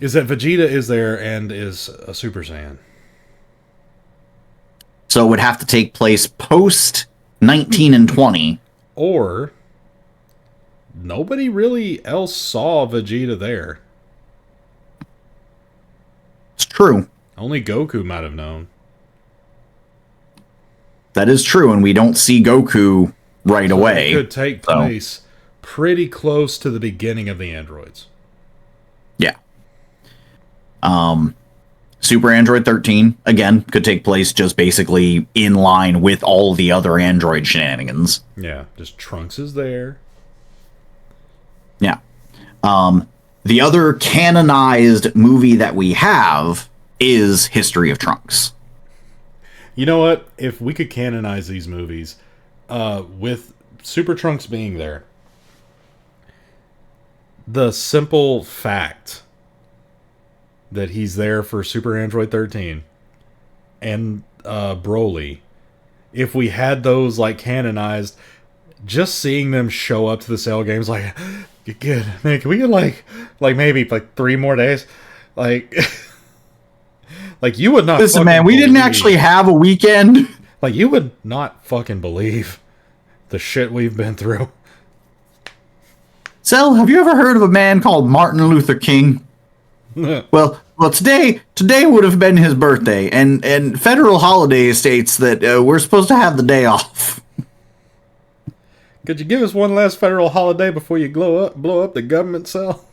is that Vegeta is there and is a Super Saiyan. So it would have to take place post 19 and 20. Or nobody really else saw Vegeta there. It's true. Only Goku might have known. That is true, and we don't see Goku right away. It could take place pretty close to the beginning of the androids. Yeah. Super Android 13, again, could take place just basically in line with all the other android shenanigans. Yeah, just Trunks is there. Yeah. The other canonized movie that we have is History of Trunks. You know what? If we could canonize these movies, with Super Trunks being there, the simple fact that he's there for Super Android 13 and Broly, if we had those like canonized, just seeing them show up to the Cell games, like, good man, can we get like maybe like 3 more days, like like you would not listen, man, we didn't actually have a weekend. Like, you would not fucking believe the shit we've been through. Cell, have you ever heard of a man called Martin Luther King? Well, today would have been his birthday, and federal holiday states that we're supposed to have the day off. Could you give us one last federal holiday before you blow up the government, Cell?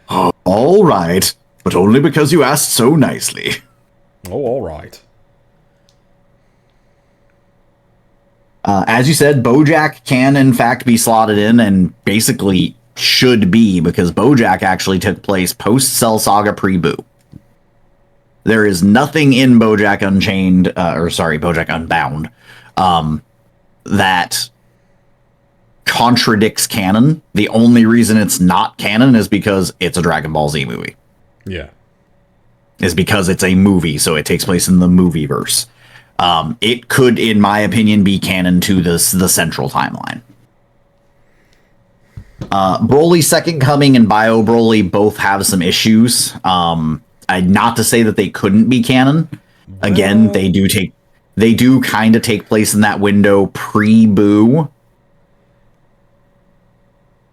Oh, all right, but only because you asked so nicely. Oh, all right. As you said, BoJack can in fact be slotted in, and basically should be, because BoJack actually took place post Cell Saga pre-Boo. There is nothing in BoJack Unchained, BoJack Unbound, that contradicts canon. The only reason it's not canon is because it's a Dragon Ball Z movie. Yeah. Is because it's a movie, so it takes place in the movie verse. It could, in my opinion, be canon to the central timeline. Broly's Second Coming and Bio Broly both have some issues. Not to say that they couldn't be canon. Again, they do kind of take place in that window pre-Boo.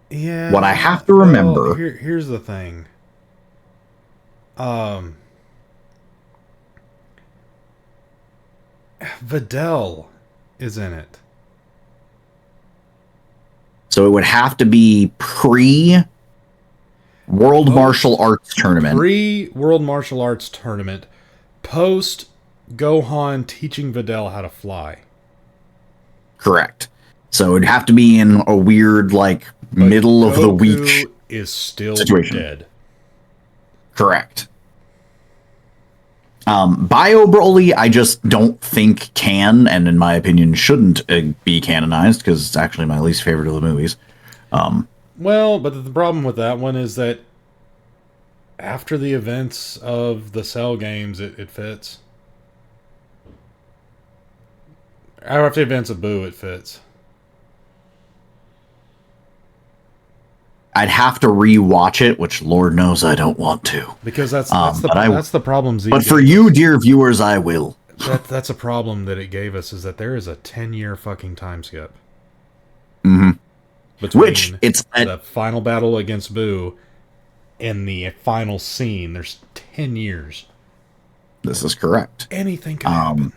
Yeah. What I have to remember. Here's the thing. Videl is in it. So it would have to be pre World Martial Arts Tournament. Pre-World Martial Arts Tournament. Post Gohan teaching Videl how to fly. Correct. So it'd have to be in a weird, like, But middle of the Goku week is still situation. dead. Correct. Bio Broly, I just don't think can, and in my opinion, shouldn't be canonized, because it's actually my least favorite of the movies. Well, but the problem with that one is that after the events of the Cell games, it fits. After the events of Boo, it fits. I'd have to rewatch it, which Lord knows I don't want to. Because that's the problem. Z but for gave you, us. dear viewers, I will. That's a problem that it gave us, is that there is a 10-year fucking time skip. Mm-hmm. Between Which it's the final battle against Boo and the final scene. There's 10 years. This is correct. Anything can happen.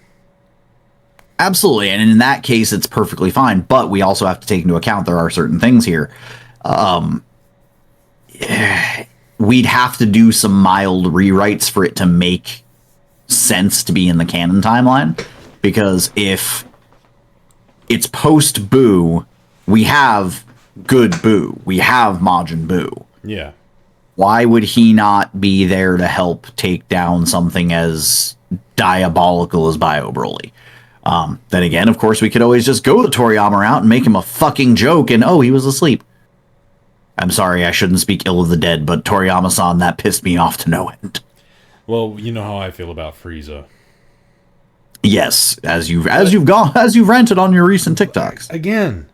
Absolutely, and in that case, it's perfectly fine. But we also have to take into account there are certain things here. We'd have to do some mild rewrites for it to make sense to be in the canon timeline, because if it's post Boo, we have good Boo, we have Majin Buu. Yeah. Why would he not be there to help take down something as diabolical as Bio Broly? Then again, of course, we could always just go the Toriyama route and make him a fucking joke, and he was asleep. I'm sorry, I shouldn't speak ill of the dead, but Toriyama-san, that pissed me off to no end. Well, you know how I feel about Frieza. Yes, as you've ranted on your recent TikToks. Again,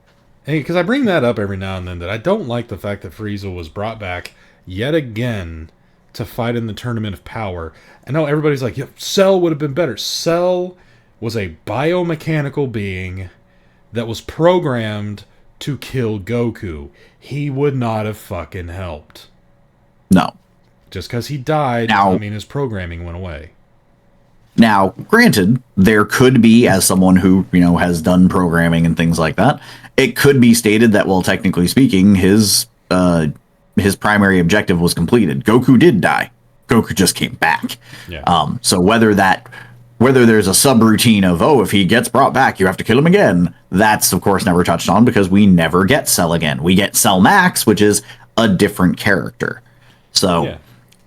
because I bring that up every now and then, that I don't like the fact that Frieza was brought back yet again to fight in the Tournament of Power. I know everybody's like, Cell would have been better. Cell was a biomechanical being that was programmed to kill Goku. He would not have fucking helped. No. Just because he died, now, I mean, his programming went away. Now, granted, there could be, as someone who, has done programming and things like that, it could be stated that, well, technically speaking, his primary objective was completed. Goku did die. Goku just came back. Yeah. So whether there's a subroutine of, if he gets brought back, you have to kill him again, that's, of course, never touched on, because we never get Cell again. We get Cell Max, which is a different character. So, yeah.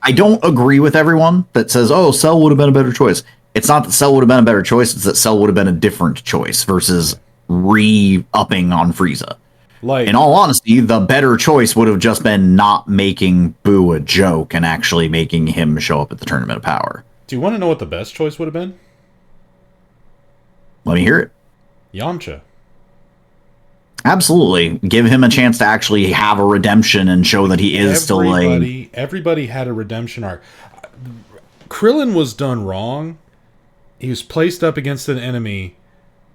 I don't agree with everyone that says, Cell would have been a better choice. It's not that Cell would have been a better choice, it's that Cell would have been a different choice versus re-upping on Frieza. In all honesty, the better choice would have just been not making Boo a joke and actually making him show up at the Tournament of Power. Do you want to know what the best choice would have been? Let me hear it. Yamcha. Absolutely. Give him a chance to actually have a redemption and show that he is still a... Everybody had a redemption arc. Krillin was done wrong. He was placed up against an enemy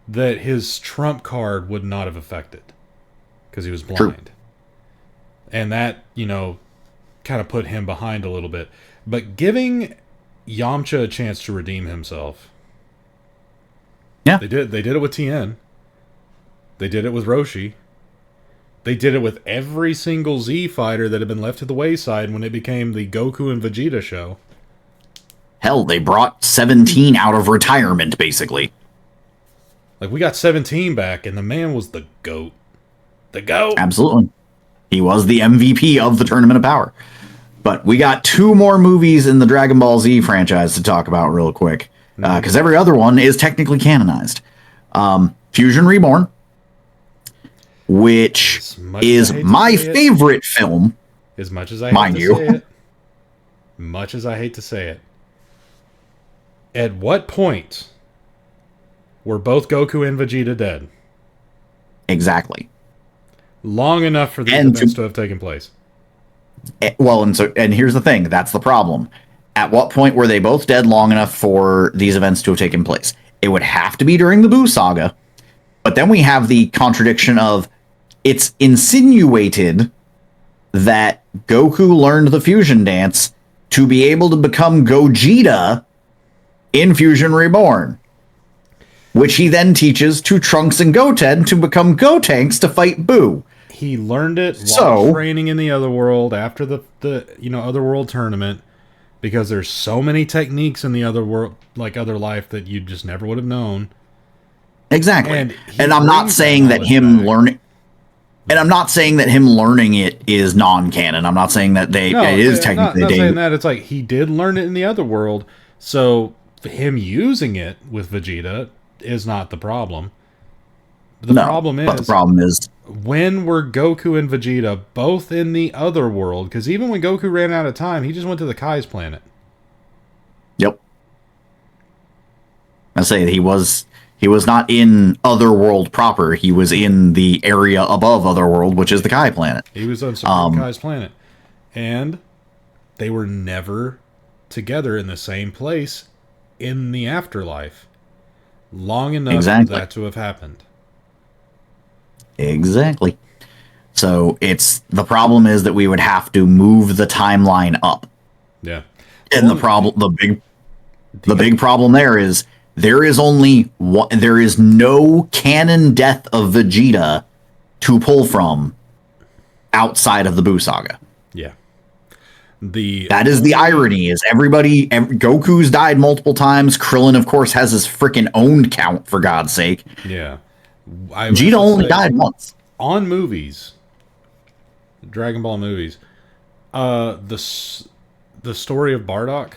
that his trump card would not have affected, because he was blind. True. And that, kind of put him behind a little bit. But giving Yamcha a chance to redeem himself. Yeah. They did it with Tien. They did it with Roshi. They did it with every single Z fighter that had been left to the wayside when it became the Goku and Vegeta show. Hell, they brought 17 out of retirement, basically. Like, we got 17 back, and the man was the GOAT. The GOAT! Absolutely. He was the MVP of the Tournament of Power. But we got 2 more movies in the Dragon Ball Z franchise to talk about real quick. Because every other one is technically canonized. Fusion Reborn, which is my favorite film. As much as I hate to say it. Much as I hate to say it. At what point were both Goku and Vegeta dead? Exactly. Long enough for these events to have taken place. Well, and here's the thing. That's the problem. At what point were they both dead long enough for these events to have taken place? It would have to be during the Buu saga. But then we have the contradiction of it's insinuated that Goku learned the fusion dance to be able to become Gogeta in Fusion Reborn, which he then teaches to Trunks and Goten to become Gotenks to fight Buu. He learned it while training in the other world after the other world tournament, because there's so many techniques in the other world, like other life, that you just never would have known. Exactly. And I'm not saying that him learning, and I'm not saying that him learning it is non-canon. I'm not saying that it is technically. Not saying that. It's like he did learn it in the other world, so him using it with Vegeta is not the problem. The problem is when were Goku and Vegeta both in the other world? Because even when Goku ran out of time, he just went to the Kai's planet. Yep. I say he was not in Otherworld proper. He was in the area above Otherworld, which is the Kai planet. He was on Supreme Kai's planet. And they were never together in the same place in the afterlife. Long enough for that to have happened. Exactly. So the problem is that we would have to move the timeline up. Yeah. And the big problem there is there is no canon death of Vegeta to pull from outside of the Buu saga. Yeah. That is the irony, is Goku's died multiple times. Krillin, of course, has his freaking own count, for God's sake. Yeah. Vegeta only died once. On movies, Dragon Ball movies, the story of Bardock,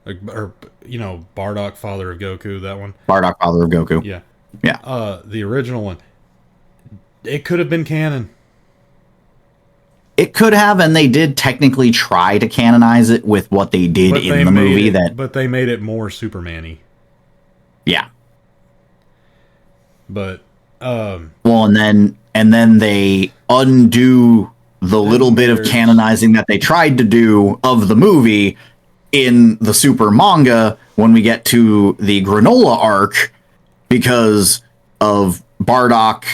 Bardock, father of Goku, that one. Bardock, father of Goku. Yeah. Yeah. The original one, it could have been canon. It could have, and they did technically try to canonize it with what they did in the movie. But they made it more Superman-y. Yeah. But well, and then they undo the little bit of canonizing that they tried to do of the movie in the Super manga when we get to the Granola arc, because of Bardock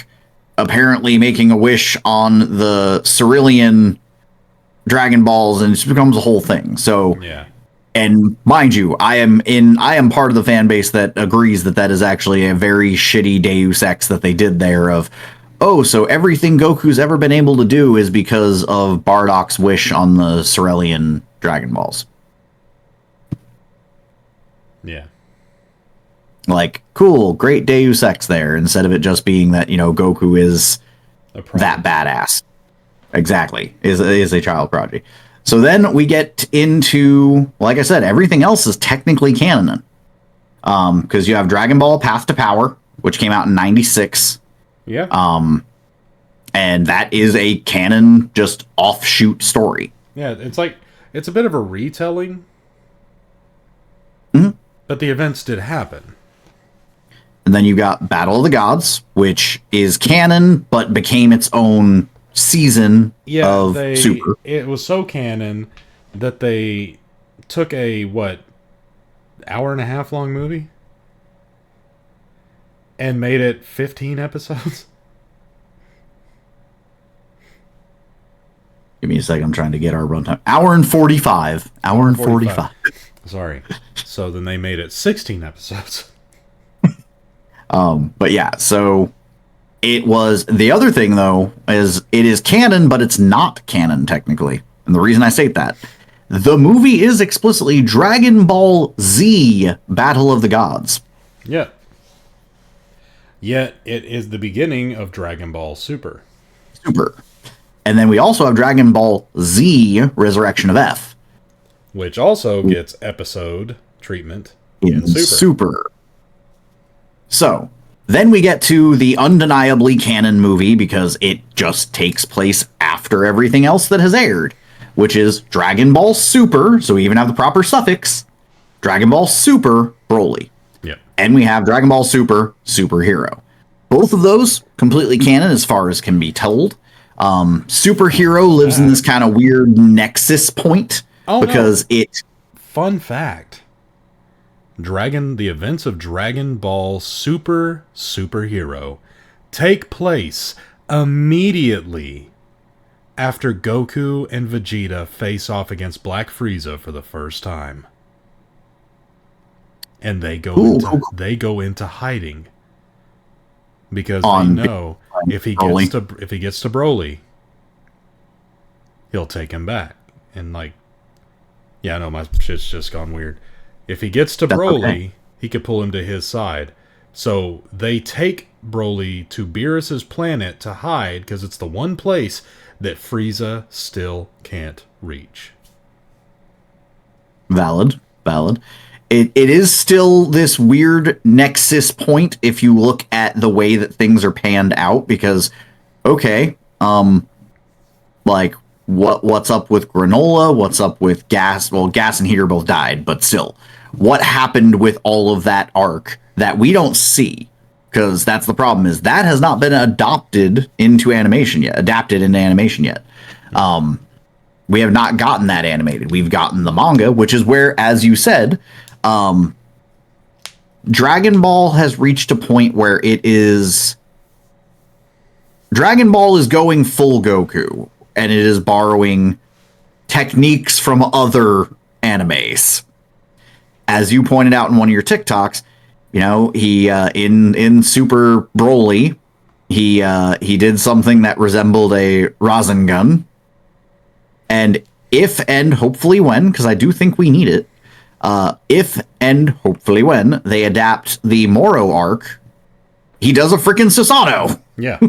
apparently making a wish on the Cerulean Dragon Balls, and it just becomes a whole thing. So yeah. And mind you, I am part of the fan base that agrees that is actually a very shitty Deus Ex that they did there of, so everything Goku's ever been able to do is because of Bardock's wish on the Cerulean Dragon Balls. Yeah. Like, cool, great Deus Ex there, instead of it just being that, Goku is that badass. Exactly. Is a child prodigy. So then we get into, like I said, everything else is technically canon. Because you have Dragon Ball Path to Power, which came out in 96. Yeah. And that is a canon, just offshoot story. Yeah, it's a bit of a retelling. Mm-hmm. But the events did happen. And then you got Battle of the Gods, which is canon, but became its own season of Super. It was so canon that they took a, hour and a half long movie? And made it 15 episodes? Give me a second, I'm trying to get our runtime. Hour and 45. Hour and 45. Sorry. So then they made it 16 episodes. But yeah, so it was, the other thing though, is it is canon, but it's not canon technically. And the reason I state that, the movie is explicitly Dragon Ball Z Battle of the Gods. Yeah. Yet it is the beginning of Dragon Ball Super, Super. And then we also have Dragon Ball Z Resurrection of F which also gets episode treatment in in Super. Super. So then we get to the undeniably canon movie because it just takes place after everything else that has aired, which is Dragon Ball Super. So we even have the proper suffix Dragon Ball Super Broly. Yep. And we have Dragon Ball Super Superhero. Both of those completely canon as far as can be told. Superhero lives in this kind of weird nexus point because it. Fun fact. The events of Dragon Ball Superhero take place immediately after Goku and Vegeta face off against Black Frieza for the first time. And they go into hiding because they know if he gets to Broly, he'll take him back. And my shit's just gone weird. If he gets to Broly, he could pull him to his side. So they take Broly to Beerus's planet to hide because it's the one place that Frieza still can't reach. Valid. It is still this weird nexus point if you look at the way that things are panned out because, okay, what's up with Granola? What's up with Gas? Well, Gas and Heater both died, but still, what happened with all of that arc that we don't see? Because that's the problem, is that has not been adapted into animation yet. We have not gotten that animated. We've gotten the manga, which is where, as you said, Dragon Ball has reached a point where Dragon Ball is going full Goku, and it is borrowing techniques from other animes. As you pointed out in one of your TikToks, he in Super Broly, he did something that resembled a Rasengan. And if and hopefully when, because I do think we need it, if and hopefully when they adapt the Moro arc, he does a freaking Susanoo. Yeah.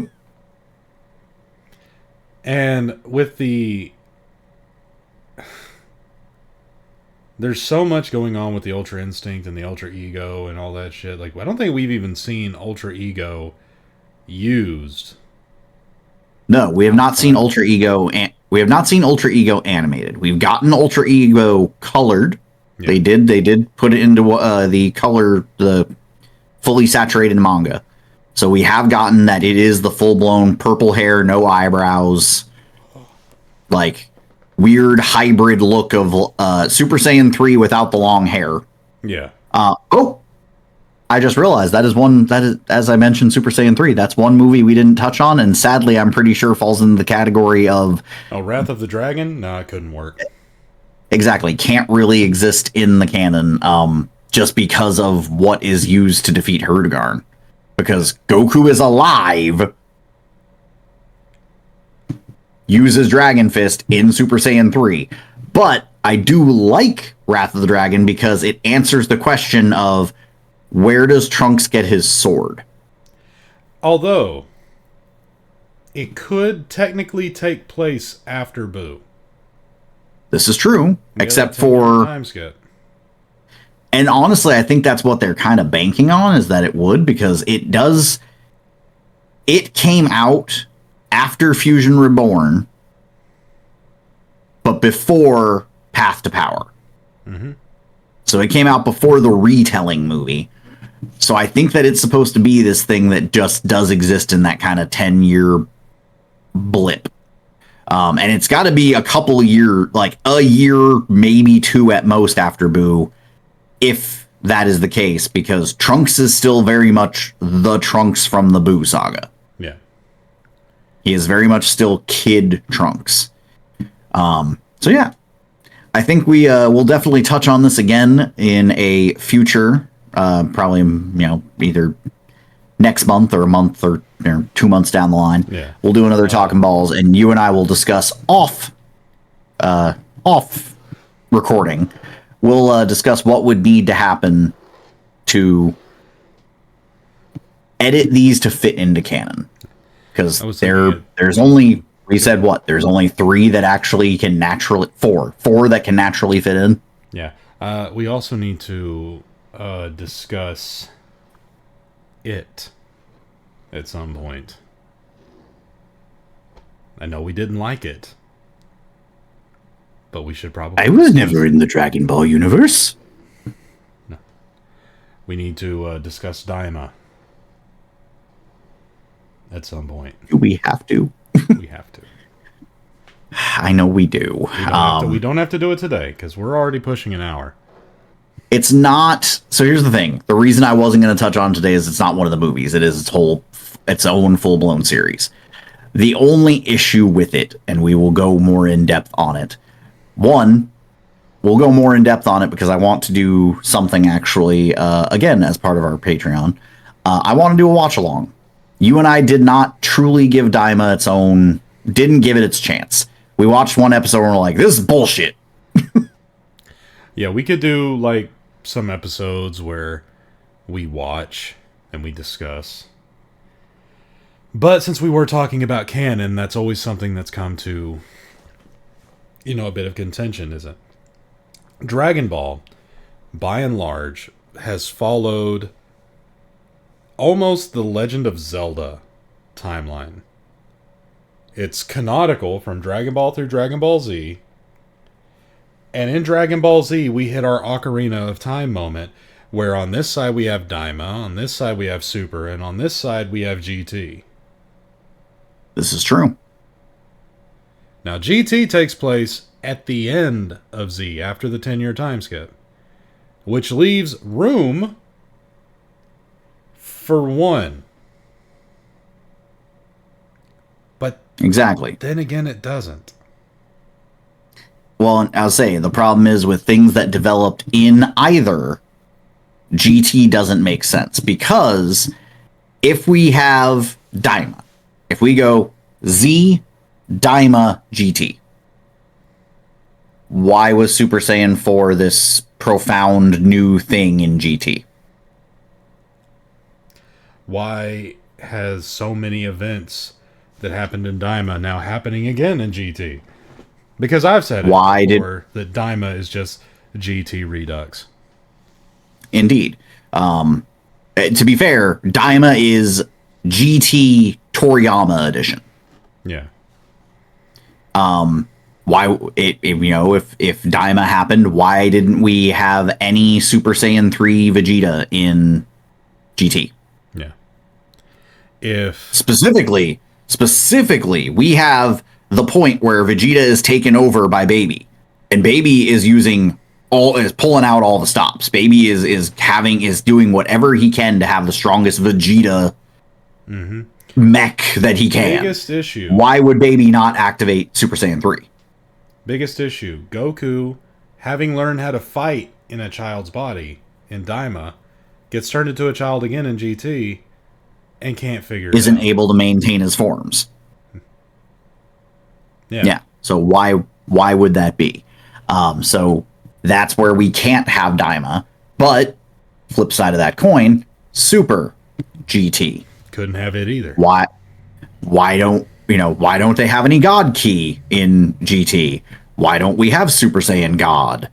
And with there's so much going on with the Ultra Instinct and the Ultra Ego and all that shit. Like, I don't think we've even seen Ultra Ego used. No, we have not seen Ultra Ego, and we have not seen Ultra Ego animated. We've gotten Ultra Ego colored. Yeah. They did put it into the fully saturated manga. So we have gotten that it is the full-blown purple hair, no eyebrows, like weird hybrid look of Super Saiyan 3 without the long hair. Yeah. I just realized that is, as I mentioned, Super Saiyan 3. That's one movie we didn't touch on, and sadly, I'm pretty sure falls into the category of... Oh, Wrath of the Dragon? No, it couldn't work. Exactly. Can't really exist in the canon, just because of what is used to defeat Hurdigarn. Because Goku is alive, uses Dragon Fist in Super Saiyan 3. But I do like Wrath of the Dragon because it answers the question of, where does Trunks get his sword? Although, it could technically take place after Boo. This is true, except for... time skip. And honestly, I think that's what they're kind of banking on, is that it would, because it does... It came out after Fusion Reborn, but before Path to Power. Mm-hmm. So it came out before the retelling movie. So I think that it's supposed to be this thing that just does exist in that kind of 10-year blip. And it's got to be a couple of years, like a year, maybe two at most after Boo, if that is the case, because Trunks is still very much the Trunks from the Boo saga. Yeah. He is very much still Kid Trunks. So yeah, I think we will definitely touch on this again in a future, probably, either next month or a month or 2 months down the line. Yeah. We'll do another Talking Balls, and you and I will discuss off recording. We'll discuss what would need to happen to edit these to fit into canon. Because I was thinking there's only, we said what? There's only 3 that actually can naturally, 4 that can naturally fit in. Yeah. We also need to discuss it at some point. I know we didn't like it, but we should probably... I was never in the Dragon Ball universe. No. We need to discuss Daima at some point. We have to. We have to. I know we do. We don't have to do it today, because we're already pushing an hour. It's not... So here's the thing. The reason I wasn't going to touch on today is it's not one of the movies. It is its own full-blown series. The only issue with it, and we will go more in-depth on it. One, we'll go more in-depth on it because I want to do something actually, again, as part of our Patreon. I want to do a watch-along. You and I did not truly give Daima its own... Didn't give it its chance. We watched one episode and we're like, this is bullshit. Yeah, we could do, like, some episodes where we watch and we discuss. But since we were talking about canon, that's always something that's come to, a bit of contention, isn't it? Dragon Ball, by and large, has followed almost the Legend of Zelda timeline. It's canonical from Dragon Ball through Dragon Ball Z. And in Dragon Ball Z, we hit our Ocarina of Time moment, where on this side we have Daima, on this side we have Super, and on this side we have GT. This is true. Now, GT takes place at the end of Z, after the 10-year time skip, which leaves room for 1. But exactly. Then again, it doesn't. Well, I'll say, the problem is with things that developed in either, GT doesn't make sense. Because if we have Daima, if we go Z, Daima, GT, why was Super Saiyan 4 this profound new thing in GT? Why has so many events that happened in Daima now happening again in GT? Because I've said it before that Daima is just GT Redux. Indeed. To be fair, Daima is GT Toriyama edition. Yeah. Why if Daima happened, why didn't we have any Super Saiyan 3 Vegeta in GT? Yeah. If specifically, we have the point where Vegeta is taken over by Baby, and Baby is pulling out all the stops. Baby is doing whatever he can to have the strongest Vegeta mech that he can. Biggest issue. Why would Baby not activate Super Saiyan 3? Biggest issue. Goku, having learned how to fight in a child's body in Daima, gets turned into a child again in GT and can't figure it out. Isn't able to maintain his forms. Yeah. So why would that be? So that's where we can't have Daima. But flip side of that coin, Super GT. Couldn't have it either. Why don't they have any God Key in GT? Why don't we have Super Saiyan God?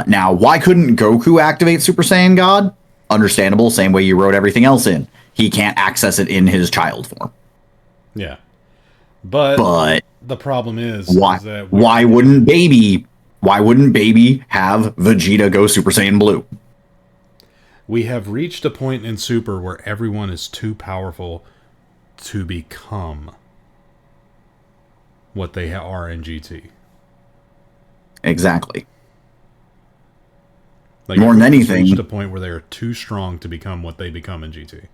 Now, why couldn't Goku activate Super Saiyan God? Understandable, same way you wrote everything else in. He can't access it in his child form. Yeah. But the problem is why wouldn't Baby have Vegeta go Super Saiyan Blue? We have reached a point in Super where everyone is too powerful to become what they are in GT. Exactly. Like, more than anything, reached a point where they are too strong to become what they become in GT.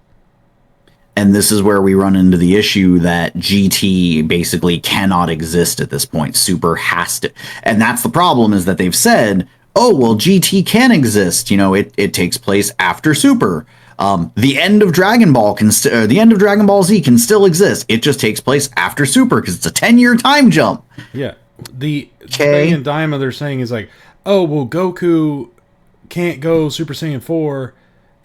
And this is where we run into the issue that GT basically cannot exist at this point. Super has to. And that's the problem, is that they've said, oh, well, GT can exist. It takes place after Super. The end of Dragon Ball the end of Dragon Ball Z can still exist. It just takes place after Super because it's a 10-year time jump. Yeah. The thing in Daima they're saying is like, oh, well, Goku can't go Super Saiyan 4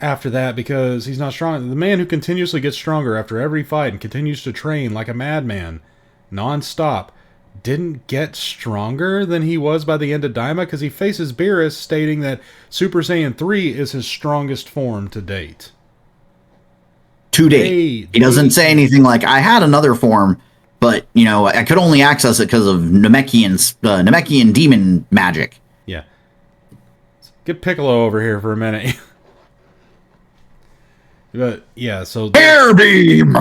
after that because he's not strong. The man who continuously gets stronger after every fight and continues to train like a madman, non-stop, didn't get stronger than he was by the end of Daima because he faces Beerus stating that Super Saiyan 3 is his strongest form to date. To date. He doesn't say anything like, I had another form, but, you know, I could only access it because of Namekian demon magic. Yeah. Get Piccolo over here for a minute. But, yeah, so... Air beam!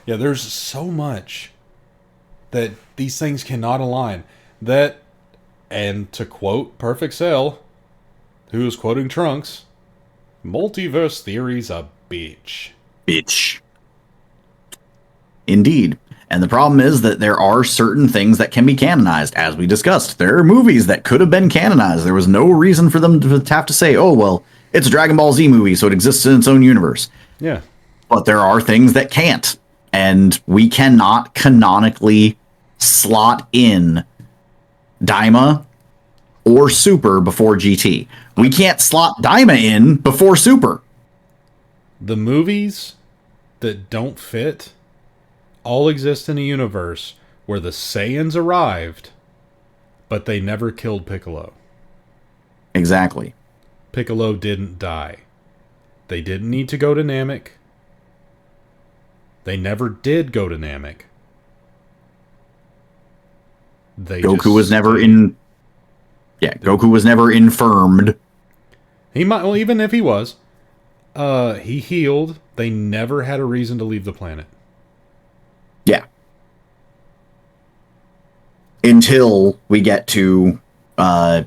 Yeah, there's so much that these things cannot align. That, and to quote Perfect Cell, who is quoting Trunks, multiverse theory's a bitch. Bitch. Indeed. And the problem is that there are certain things that can be canonized, as we discussed. There are movies that could have been canonized. There was no reason for them to have to say, oh, well, it's a Dragon Ball Z movie, so it exists in its own universe. Yeah. But there are things that can't. And we cannot canonically slot in Daima or Super before GT. We can't slot Daima in before Super. The movies that don't fit all exist in a universe where the Saiyans arrived, but they never killed Piccolo. Exactly. Piccolo didn't die. They didn't need to go to Namek. They never did go to Namek. Goku was never in... Yeah, Goku was never infirmed. He might... Well, even if he was, he healed. They never had a reason to leave the planet. Yeah. Until we get to... the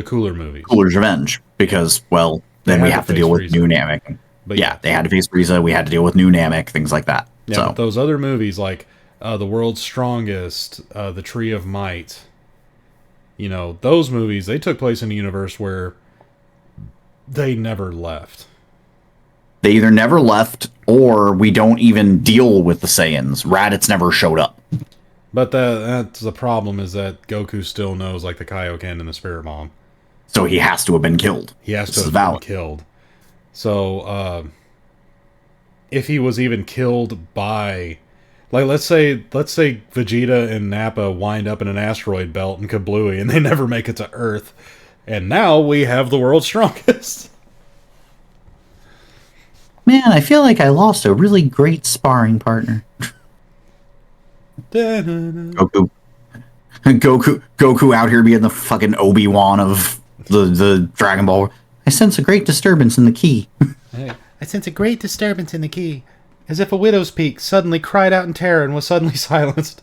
Cooler movies. Cooler's Revenge. Because, well, then we have to deal with New Namek. But yeah, they had to face Frieza. We had to deal with New Namek, things like that. Yeah, so. But those other movies like The World's Strongest, The Tree of Might, you know, those movies, they took place in a universe where they never left. They either never left or we don't even deal with the Saiyans. Raditz never showed up. But that's the problem is that Goku still knows like the Kaioken and the Spirit Bomb. So he has to have been killed. He has to have been killed. So, if he was even killed by, like, let's say Vegeta and Nappa wind up in an asteroid belt in Kablooey and they never make it to Earth, and now we have the world's strongest. Man, I feel like I lost a really great sparring partner. Goku out here being the fucking Obi-Wan of the Dragon Ball. I sense a great disturbance in the key. I sense a great disturbance in the key. As if a widow's peak suddenly cried out in terror and was suddenly silenced.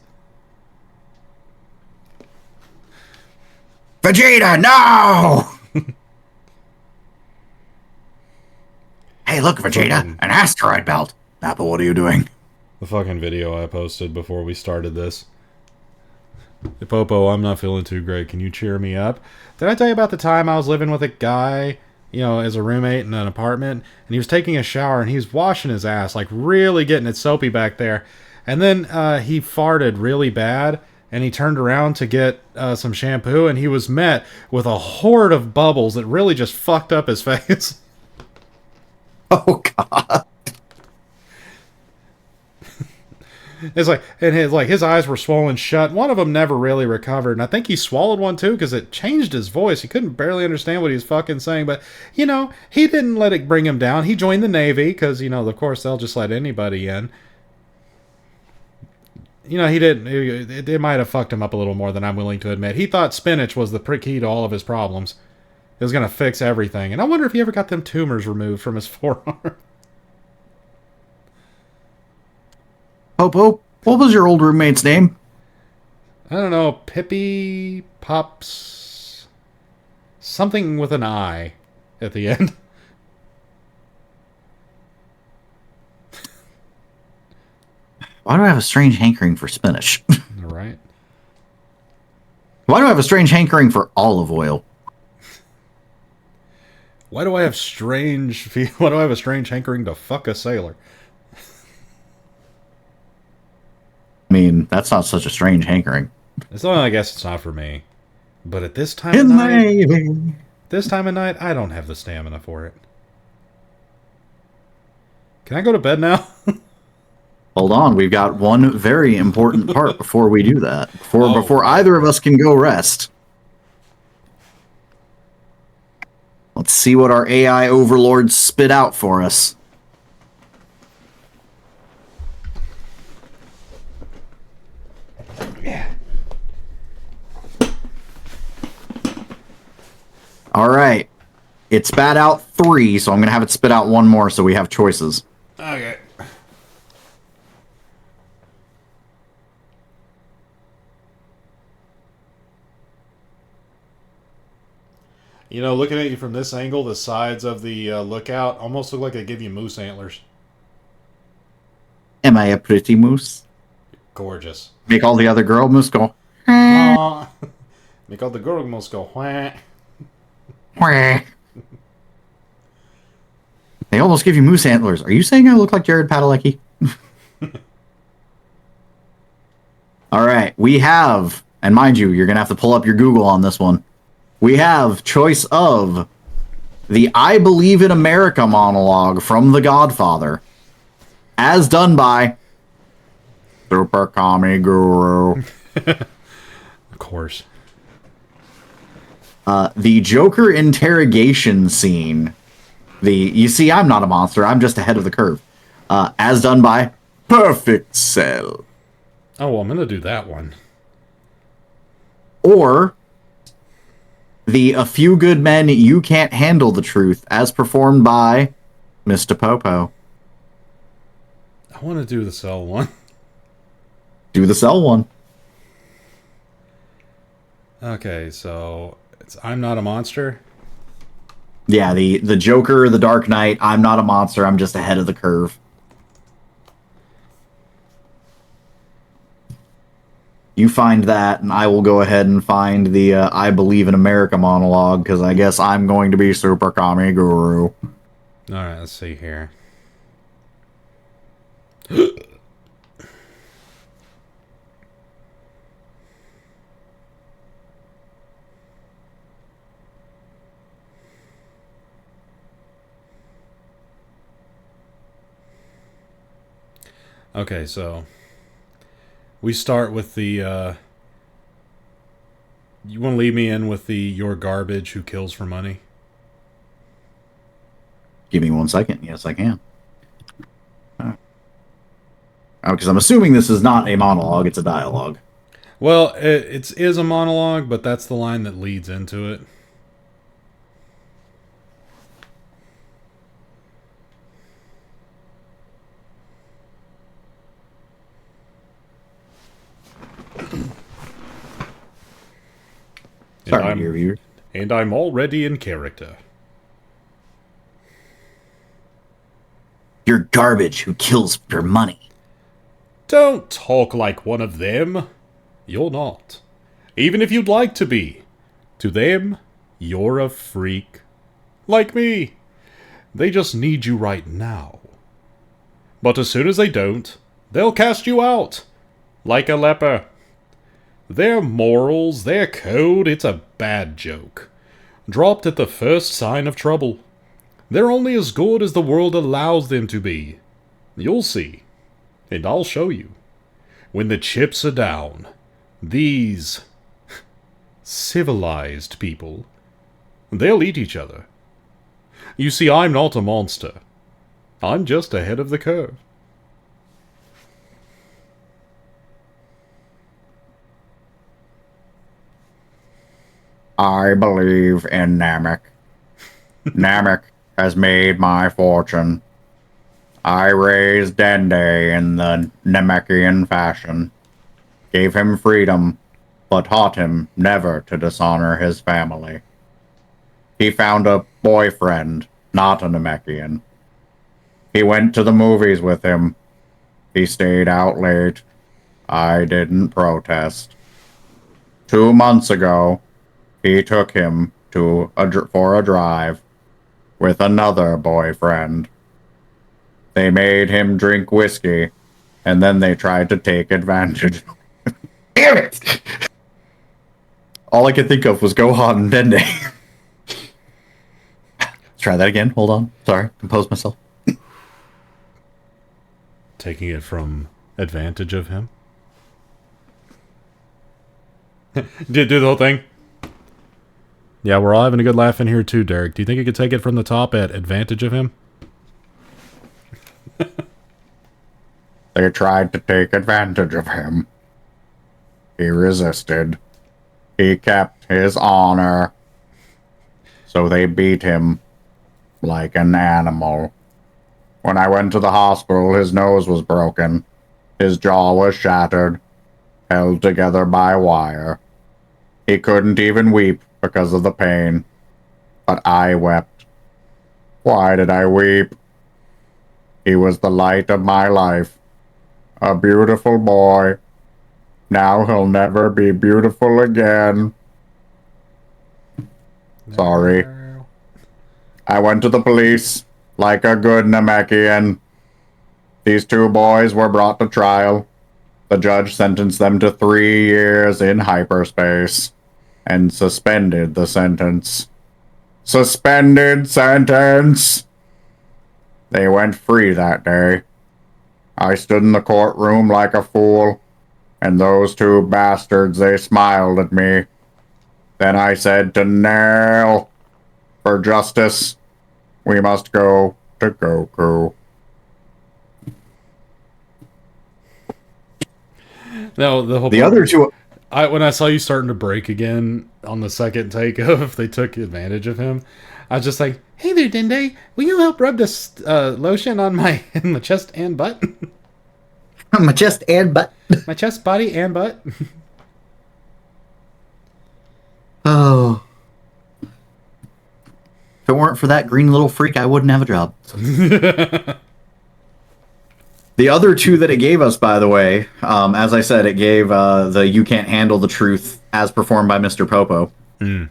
Vegeta, no! Hey, look, Vegeta, an asteroid belt. Apple, what are you doing? The fucking video I posted before we started this. Hey, Popo, I'm not feeling too great. Can you cheer me up? Did I tell you about the time I was living with a guy, you know, as a roommate in an apartment, and he was taking a shower and he was washing his ass, like really getting it soapy back there. And then he farted really bad, and he turned around to get some shampoo, and he was met with a horde of bubbles that really just fucked up his face. Oh, God. It's like, and his eyes were swollen shut. One of them never really recovered, and I think he swallowed one too because it changed his voice. He couldn't barely understand what he was fucking saying, but you know, he didn't let it bring him down. He joined the Navy because, you know, of course they'll just let anybody in. You know, he didn't. It might have fucked him up a little more than I'm willing to admit. He thought spinach was the key to all of his problems. It was gonna fix everything, and I wonder if he ever got them tumors removed from his forearm. Popo, what was your old roommate's name? I don't know, Pippi Pops... something with an I at the end. Why do I have a strange hankering for spinach? All right. Why do I have a strange hankering for olive oil? Why do I have a strange hankering to fuck a sailor? I mean, that's not such a strange hankering. I guess it's not for me. But at this time In of night, Navy. This time of night, I don't have the stamina for it. Can I go to bed now? Hold on, we've got one very important part before we do that. Before right. either of us can go rest. Let's see what our AI overlords spit out for us. Yeah. All right. It spat out 3, so I'm going to have it spit out 1 more so we have choices. Okay. You know, looking at you from this angle, the sides of the lookout almost look like they give you moose antlers. Am I a pretty moose? Gorgeous. Make all the other girl moose go. Make all the girl almost go, whah. Wah. They almost give you moose antlers. Are you saying I look like Jared Padalecki? All right, we have, and mind you, you're going to have to pull up your Google on this one. We have choice of the I Believe in America monologue from The Godfather, as done by Super Kami Guru. Of course. The Joker interrogation scene. You see, I'm not a monster. I'm just ahead of the curve. As done by Perfect Cell. Oh, well, I'm going to do that one. Or the A Few Good Men You Can't Handle the Truth, as performed by Mr. Popo. I want to do the cell one. Do the Cell one. Okay, so it's I'm Not a Monster. Yeah, the Joker, the Dark Knight, I'm not a monster, I'm just ahead of the curve. You find that, and I will go ahead and find the I Believe in America monologue, because I guess I'm going to be Super Kami Guru. Alright, let's see here. Okay, so we start with the you want to lead me in with the "you're garbage who kills for money"? Give me 1 second. Yes, I can. Because I'm assuming this is not a monologue, it's a dialogue. Well, it is a monologue, but that's the line that leads into it. Sorry, my dear viewers. And I'm already in character. You're garbage who kills for money. Don't talk like one of them. You're not. Even if you'd like to be. To them, you're a freak. Like me. They just need you right now. But as soon as they don't, they'll cast you out. Like a leper. Their morals, their code, it's a bad joke. Dropped at the first sign of trouble. They're only as good as the world allows them to be. You'll see. And I'll show you. When the chips are down, these civilized people, they'll eat each other. You see, I'm not a monster. I'm just ahead of the curve. I believe in Namek. Namek has made my fortune. I raised Dende in the Namekian fashion, gave him freedom, but taught him never to dishonor his family. He found a boyfriend, not a Namekian. He went to the movies with him. He stayed out late. I didn't protest. 2 months ago, he took him for a drive with another boyfriend. They made him drink whiskey, and then they tried to take advantage. Damn it! All I could think of was Gohan and Dende. Try that again. Hold on. Sorry. Compose myself. Taking it from advantage of him. Did do the whole thing. Yeah, we're all having a good laugh in here too, Derek. Do you think you could take it from the top at advantage of him? They tried to take advantage of him. He resisted. He kept his honor. So they beat him like an animal. When I went to the hospital, his nose was broken. His jaw was shattered, held together by wire. He couldn't even weep because of the pain. But I wept. Why did I weep? He was the light of my life. A beautiful boy. Now he'll never be beautiful again. Sorry. I went to the police like a good Namekian. These two boys were brought to trial. The judge sentenced them to 3 years in hyperspace and suspended the sentence. Suspended sentence! They went free that day. I stood in the courtroom like a fool, and those two bastards, they smiled at me. Then I said to Nail, for justice, we must go to Goku. No, The other two... When I saw you starting to break again on the second take of they took advantage of him, I was just like, "Hey there, Dende, will you help rub this lotion on my chest and butt? My chest and butt. My chest, body, and butt." Oh. If it weren't for that green little freak, I wouldn't have a job. The other two that it gave us, by the way, as I said, it gave the You Can't Handle the Truth as performed by Mr. Popo. Mm.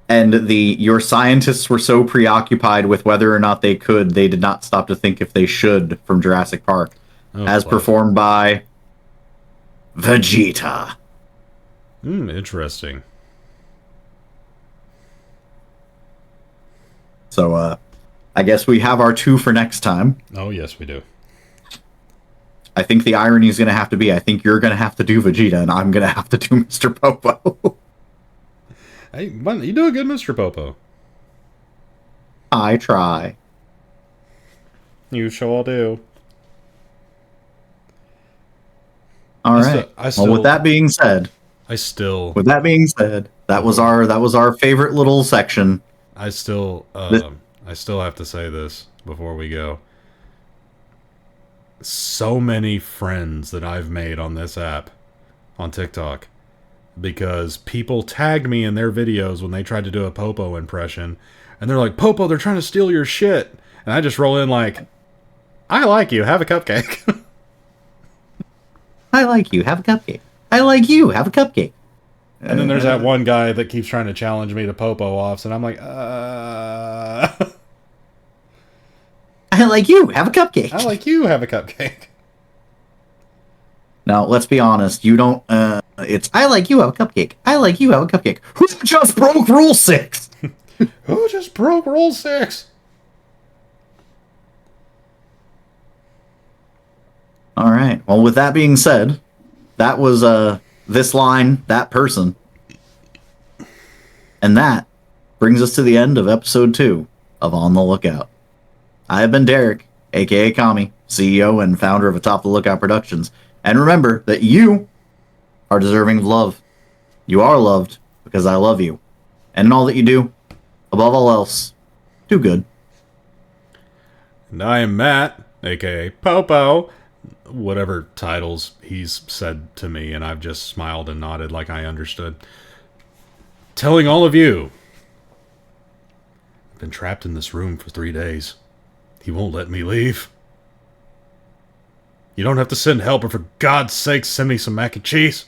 And your scientists were so preoccupied with whether or not they could, they did not stop to think if they should from Jurassic Park. As performed by Vegeta. Interesting. So, I guess we have our two for next time. Oh, yes, we do. I think the irony is going to have to be, I think you're going to have to do Vegeta, and I'm going to have to do Mr. Popo. Hey, you do a good Mr. Popo. I try. You sure do. All right. Well, with that being said, that was our favorite little section. I still have to say this before we go. So many friends that I've made on this app, on TikTok, because people tagged me in their videos when they tried to do a Popo impression, and they're like, "Popo, they're trying to steal your shit," and I just roll in like, "I like you, have a cupcake." I like you, have a cupcake. I like you, have a cupcake. And then there's that one guy that keeps trying to challenge me to Popo offs, and I'm like, I like you, have a cupcake. I like you, have a cupcake. Now, let's be honest, you don't, it's, I like you, have a cupcake. I like you, have a cupcake. Who just broke Rule 6? Who just broke Rule 6? All right. Well, with that being said, that was this line, that person. And that brings us to the end of episode 2 of On the Lookout. I have been Derek, aka Kami, CEO and founder of Atop the Lookout Productions. And remember that you are deserving of love. You are loved because I love you. And in all that you do, above all else, do good. And I am Matt, aka Popo. Whatever titles he's said to me, and I've just smiled and nodded like I understood. Telling all of you, I've been trapped in this room for 3 days. He won't let me leave. You don't have to send help, but for God's sake, send me some mac and cheese.